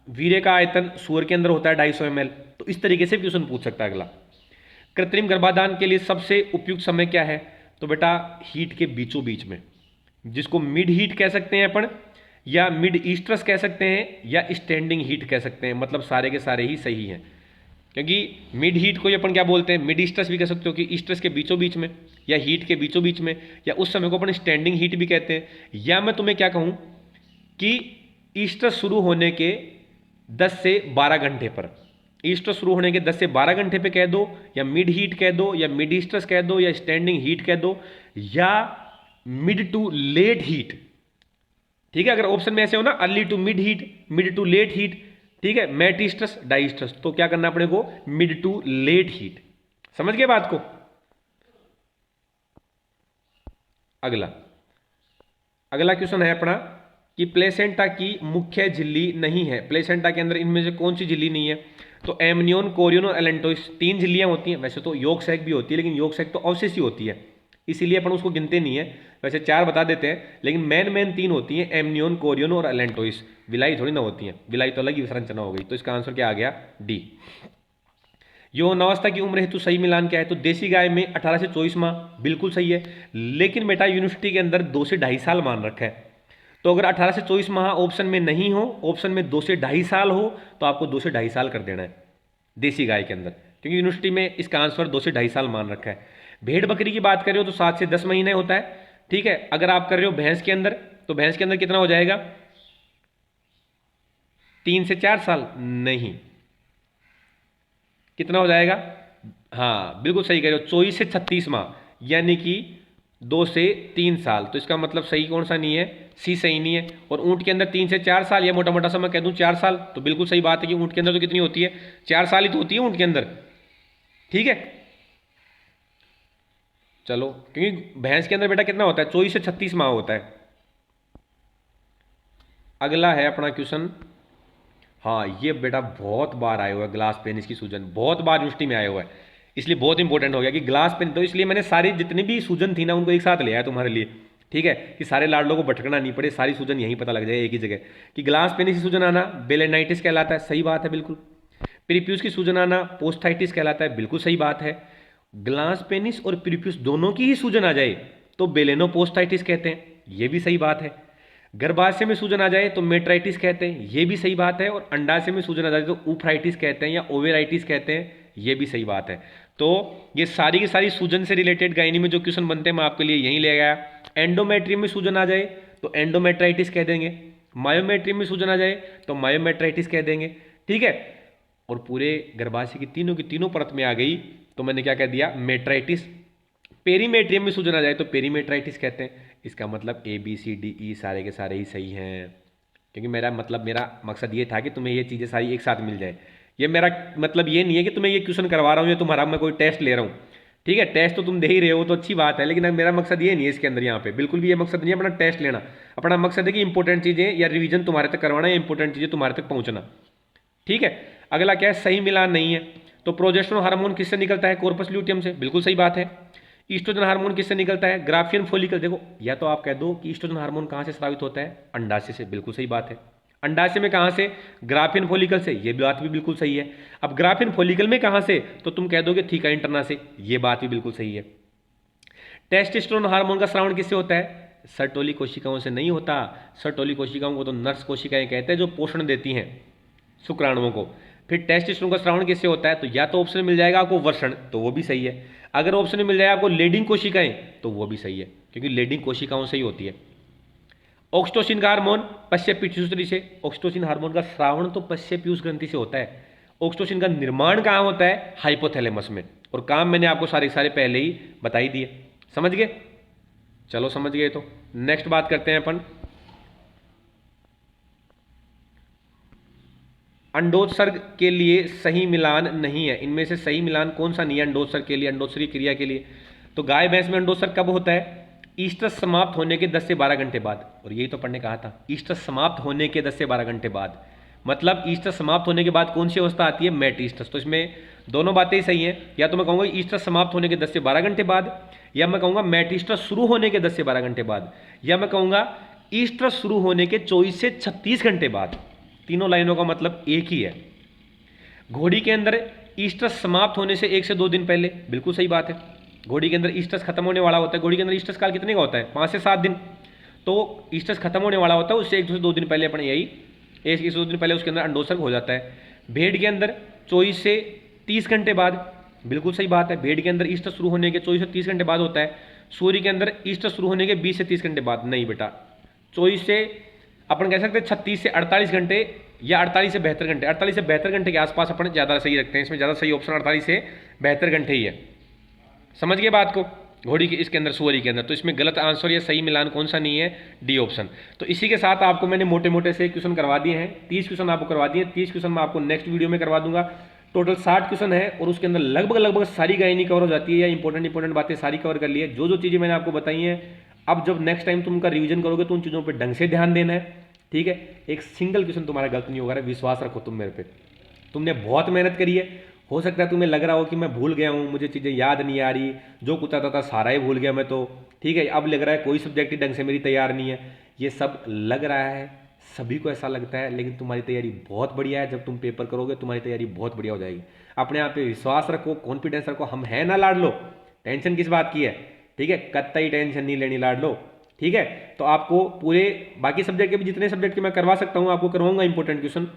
वीर्य का आयतन सूअर के अंदर होता है 250 ml। तो इस तरीके से क्वेश्चन पूछ सकता है अगला। कृत्रिम गर्भाधान के लिए सबसे उपयुक्त समय क्या है, तो बेटा हीट के बीचों बीच में, जिसको मिड हीट कह सकते हैं अपन, या मिड ईस्ट्रस कह सकते हैं, या स्टैंडिंग हीट कह सकते हैं। मतलब सारे के सारे ही सही हैं, क्योंकि मिड हीट को अपन क्या बोलते हैं, मिड ईस्ट्रस भी कह सकते हो कि ईस्ट्रस के बीचों बीच में, या हीट के बीचों बीच में, या उस समय को अपन स्टैंडिंग हीट भी कहते हैं। या मैं तुम्हें क्या कहूं कि ईस्ट्रस शुरू होने के 10 से 12 घंटे पर, ईस्ट्रस शुरू होने के 10 से 12 घंटे पे कह दो, या मिड हीट कह दो, या मिड ईस्ट्रस कह दो, या स्टैंडिंग हीट कह दो, या मिड टू लेट हीट। ठीक है, अगर ऑप्शन में ऐसे हो ना, early to mid heat, mid to late heat, ठीक है, मेट ईस्ट्रस, डाइस्ट्रस, तो क्या करना अपने को, मिड टू लेट हीट। समझ गए बात को? अगला अगला क्वेश्चन है अपना कि प्लेसेंटा की मुख्य झिल्ली नहीं है। प्लेसेंटा के अंदर इनमें से कौन सी झिल्ली नहीं है, तो एमनियोन, कोरियन और एलेंटोइस, 3 झिल्लियां होती हैं। वैसे तो योग सैक भी होती है, लेकिन योग सैक तो अवशेष ही होती है, इसीलिए अपन उसको गिनते नहीं है। वैसे 4 बता देते हैं, लेकिन मेन 3 होती हैं, एमनियोन, कोरियन और एलेंटोइस। विलाई थोड़ी ना होती है, विलाई तो अलग ही संरचना हो गई। तो इसका आंसर क्या आ गया, डी। यौवनावस्था की उम्र हेतु सही मिलान क्या है, तो देसी गाय में 18 से 24 माह, बिल्कुल सही है। लेकिन बेटा यूनिवर्सिटी के अंदर 2 से 2.5 साल मान रखा है, तो अगर 18 से 24 माह ऑप्शन में नहीं हो, ऑप्शन में 2 से 2.5 साल हो, तो आपको 2 से 2.5 साल कर देना है देसी गाय के अंदर, क्योंकि यूनिवर्सिटी में इसका आंसर 2 से 2.5 साल मान रखा है। भेड़ बकरी की बात कर रहे हो तो 7 से 10 महीने होता है। ठीक है, अगर आप कर रहे हो भैंस के अंदर, तो भैंस के अंदर कितना हो जाएगा, 3 से 4 साल नहीं, कितना हो जाएगा, हाँ बिल्कुल सही कह रहे हो, 24 से 36 माह, यानी कि 2 से 3 साल। तो इसका मतलब सही कौन सा नहीं है, सी सही नहीं है। और ऊंट के अंदर 3 से 4 साल, या मोटा मोटा सा मैं कह दूं 4 साल, तो बिल्कुल सही बात है कि ऊंट के अंदर तो कितनी होती है, 4 साल ही तो होती है ऊंट के अंदर। ठीक है, चलो, क्योंकि भैंस के अंदर बेटा कितना होता है, 24 से 36 माह होता है। अगला है अपना क्वेश्चन, हाँ ये बेटा बहुत बार आया हुआ है, ग्लास पेनिस की सूजन बहुत बार यूनिवर्सिटी में आया हुआ है, इसलिए बहुत इंपॉर्टेंट हो गया कि ग्लास पेन। तो इसलिए मैंने सारी जितनी भी सूजन थी ना उनको एक साथ ले आया तुम्हारे लिए। ठीक है, कि सारे लाडलों को भटकना नहीं पड़े, सारी सूजन यहीं पता लग जाए एक ही जगह। कि ग्लास पेनिस की सूजन आना बेलेनाइटिस कहलाता है, सही बात है बिल्कुल। प्रीप्यूस की सूजन आना पोस्टाइटिस कहलाता है, बिल्कुल सही बात है। ग्लास पेनिस और प्रीप्यूस दोनों की ही सूजन आ जाए तो बेलेनोपोस्टाइटिस कहते हैं, ये भी सही बात है। गर्भाशय में सूजन आ जाए तो मेट्राइटिस कहते हैं, ये भी सही बात है। और अंडाशय में सूजन आ जाए तो ऊफराइटिस कहते हैं या ओवेराइटिस कहते हैं, ये भी सही बात है। तो ये सारी की सारी सूजन से रिलेटेड गायनी में जो क्वेश्चन बनते हैं मैं आपके लिए यहीं ले गया। एंडोमेट्रियम में सूजन आ जाए तो एंडोमेट्राइटिस कह देंगे, मायोमेट्रियम में सूजन आ जाए तो मायोमेट्राइटिस कह देंगे, ठीक है। और पूरे गर्भाशय की तीनों परत में आ गई तो मैंने क्या कह दिया, मेट्राइटिस। पेरीमेट्रियम में सूजन आ जाए तो पेरीमेट्राइटिस कहते हैं। इसका मतलब ABCDE सारे के सारे ही सही हैं, क्योंकि मेरा मकसद ये था कि तुम्हें ये चीज़ें सारी एक साथ मिल जाए। ये मेरा मतलब ये नहीं है कि तुम्हें ये क्वेश्चन करवा रहा हूँ या तुम्हारा मैं कोई टेस्ट ले रहा हूँ, ठीक है। टेस्ट तो तुम दे ही रहे हो तो अच्छी बात है, लेकिन मेरा मकसद ये नहीं है इसके अंदर, यहाँ पे बिल्कुल भी ये मकसद नहीं है अपना टेस्ट लेना। अपना मकसद है कि इंपॉर्टेंट चीज़ें या रिवीजन तुम्हारे तक करवाना या इंपॉर्टेंट चीज़ें तुम्हारे तक पहुँचना, ठीक है। अगला क्या है, सही मिलान नहीं है। तो प्रोजेस्टेरोन हार्मोन किससे निकलता है, कॉर्पस ल्यूटियम से, बिल्कुल सही बात है। ईस्ट्रोजन हार्मोन किससे निकलता है, ग्राफियन फोलिकल। देखो या तो आप कह दो कि ईस्ट्रोजन हार्मोन कहाँ से स्रावित होता है, अंडाशय से, बिल्कुल सही बात है। अंडाशय में कहाँ से, ग्राफियन फोलिकल से, ये बात भी बिल्कुल सही है। अब ग्राफियन फोलिकल में कहाँ से, तो तुम कह दोगे थीका इंटरना से, ये बात भी बिल्कुल सही है। टेस्टोस्टेरोन हार्मोन का स्रावण किससे होता है, सर्टोली कोशिकाओं से नहीं होता। सर्टोली कोशिकाओं को तो नर्स कोशिकाएं कहते हैं जो पोषण देती हैं शुक्राणुओं को। फिर टेस्टोस्टेरोन का स्रावण किससे होता है, तो या तो ऑप्शन मिल जाएगा आपको वर्षण, तो वो भी सही है। अगर ऑप्शन में मिल जाए आपको लेडिंग कोशिकाएं, तो वो भी सही है, क्योंकि लेडिंग कोशिकाओं से ही होती है। ऑक्सीटोसिन का हार्मोन पश्य पिट्यूटरी से, ऑक्सीटोसिन हार्मोन का स्रावण तो पश्य पीयूष ग्रंथि से होता है। ऑक्सीटोसिन का निर्माण कहाँ होता है, हाइपोथैलेमस में। और काम मैंने आपको सारे पहले ही बता ही दिए, समझ गए। चलो समझ गए तो नेक्स्ट बात करते हैं अपन अंडोत्सर्ग के लिए सही मिलान नहीं है। इनमें से सही मिलान कौन सा नहीं है अंडोत्सर्ग के लिए, अंडोत्सर्ग की क्रिया के लिए। तो गाय भैंस में अंडोत्सर्ग कब होता है, ईस्ट्रस समाप्त होने के 10 से 12 घंटे बाद। और यही तो पढ़ने कहा था, ईस्ट्रस समाप्त होने के 10 से 12 घंटे बाद। मतलब ईस्ट्रस समाप्त होने के बाद कौन सी अवस्था आती है, मेट ईस्ट्रस। तो इसमें दोनों बातें ही सही हैं। या तो मैं कहूँगा ईस्ट्रस समाप्त होने के 10 से 12 घंटे बाद, या मैं कहूँगा मेट ईस्ट्रस शुरू होने के 10 से 12 घंटे बाद, या मैं कहूँगा ईस्ट्रस शुरू होने के 24 से 36 घंटे बाद। तीनों लाइनों का मतलब एक ही है। घोड़ी के अंदर ईस्ट्रस समाप्त होने से 1 से 2 दिन पहले, बिल्कुल सही बात है। घोड़ी के अंदर ईस्ट्रस खत्म होने वाला होता है। घोड़ी के अंदर ईस्ट्रस काल कितने का होता है, 5 से 7 दिन। तो ईस्ट्रस खत्म होने वाला होता है, उससे 1 से 2 दिन पहले अपने यही 1 से 2 दिन पहले उसके अंदर अंडोत्सर्ग हो जाता है। भेड़ के अंदर 24 से 30 घंटे बाद, बिल्कुल सही बात है। भेड़ के अंदर ईस्ट्रस शुरू होने के 24 से 30 घंटे बाद होता है। सूर्य के अंदर ईस्ट्रस शुरू होने के 20 से 30 घंटे बाद नहीं बेटा, 24 से अपन कह सकते हैं 36 से 48 घंटे या 48 से 72 घंटे। 48 से 72 घंटे के आसपास अपन ज़्यादा सही रखते हैं। इसमें ज़्यादा सही ऑप्शन 48 से 72 घंटे ही है। समझ गए बात को। घोड़ी के इसके अंदर, सुअरी के अंदर, तो इसमें गलत आंसर या सही मिलान कौन सा नहीं है, डी ऑप्शन। तो इसी के साथ आपको मैंने मोटे मोटे से क्वेश्चन करवा दिए हैं। 30 क्वेश्चन आपको करवा दिए। 30 क्वेश्चन मैं आपको नेक्स्ट वीडियो में करवा दूंगा। टोटल 60 क्वेश्चन है और उसके अंदर लगभग सारी गायनी कवर हो जाती है, या इंपॉर्टेंट बातें सारी कवर कर ली है। जो चीज़ें मैंने आपको बताई हैं, अब जब नेक्स्ट टाइम तुम उनका रिवीजन करोगे तो उन चीज़ों पर ढंग से ध्यान देना है, ठीक है। एक सिंगल क्वेश्चन तुम्हारा गलत नहीं होगा, विश्वास रखो तुम मेरे पे। तुमने बहुत मेहनत करी है, हो सकता है तुम्हें लग रहा हो कि मैं भूल गया हूँ, मुझे चीज़ें याद नहीं आ रही, जो कुछ आता था सारा ही भूल गया मैं तो, ठीक है। अब लग रहा है कोई सब्जेक्ट ही ढंग से मेरी तैयार नहीं है। ये सब लग रहा है, सभी को ऐसा लगता है, लेकिन तुम्हारी तैयारी बहुत बढ़िया है। जब तुम पेपर करोगे तुम्हारी तैयारी बहुत बढ़िया हो जाएगी। अपने आप पे विश्वास रखो, कॉन्फिडेंस रखो। हम हैं ना लाडलो, टेंशन किस बात की है, ठीक है। कतई टेंशन नहीं लेनी लाडलो, ठीक है। तो आपको पूरे बाकी सब्जेक्ट के भी जितने सब्जेक्ट के मैं करवा सकता हूँ आपको करवाऊंगा इंपॉर्टेंट क्वेश्चन,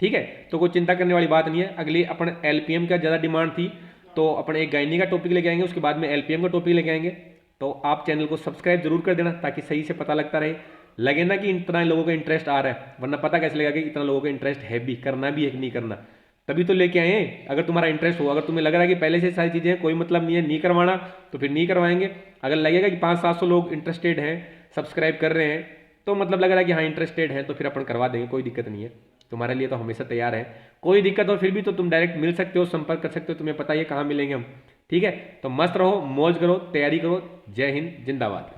ठीक है। तो कोई चिंता करने वाली बात नहीं है। अगली अपन LPM का ज़्यादा डिमांड थी तो अपन एक गायनी का टॉपिक लेके आएंगे, उसके बाद में LPM का टॉपिक लेके आएंगे। तो आप चैनल को सब्सक्राइब जरूर कर देना ताकि सही से पता लगता रहे, लगे ना कि इतना लोगों का इंटरेस्ट आ रहा है। वरना पता कैसे लगेगा कि इतना लोगों का इंटरेस्ट है भी, करना भी है कि नहीं करना, तभी तो लेके आए हैं। अगर तुम्हारा इंटरेस्ट हो, अगर तुम्हें लग रहा है कि पहले से सारी चीज़ें कोई मतलब नहीं है, नहीं करवाना, तो फिर नहीं करवाएंगे। अगर लगेगा कि 500-700 लोग इंटरेस्टेड हैं, सब्सक्राइब कर रहे हैं, तो मतलब लग रहा है कि हाँ इंटरेस्टेड है, तो फिर अपन करवा देंगे, कोई दिक्कत नहीं है। तुम्हारे लिए तो हमेशा तैयार है। कोई दिक्कत हो फिर भी तो तुम डायरेक्ट मिल सकते हो, संपर्क कर सकते हो। तुम्हें पता ही है कहाँ मिलेंगे हम, ठीक है। तो मस्त रहो, मौज करो, तैयारी करो। जय हिंद, जिंदाबाद।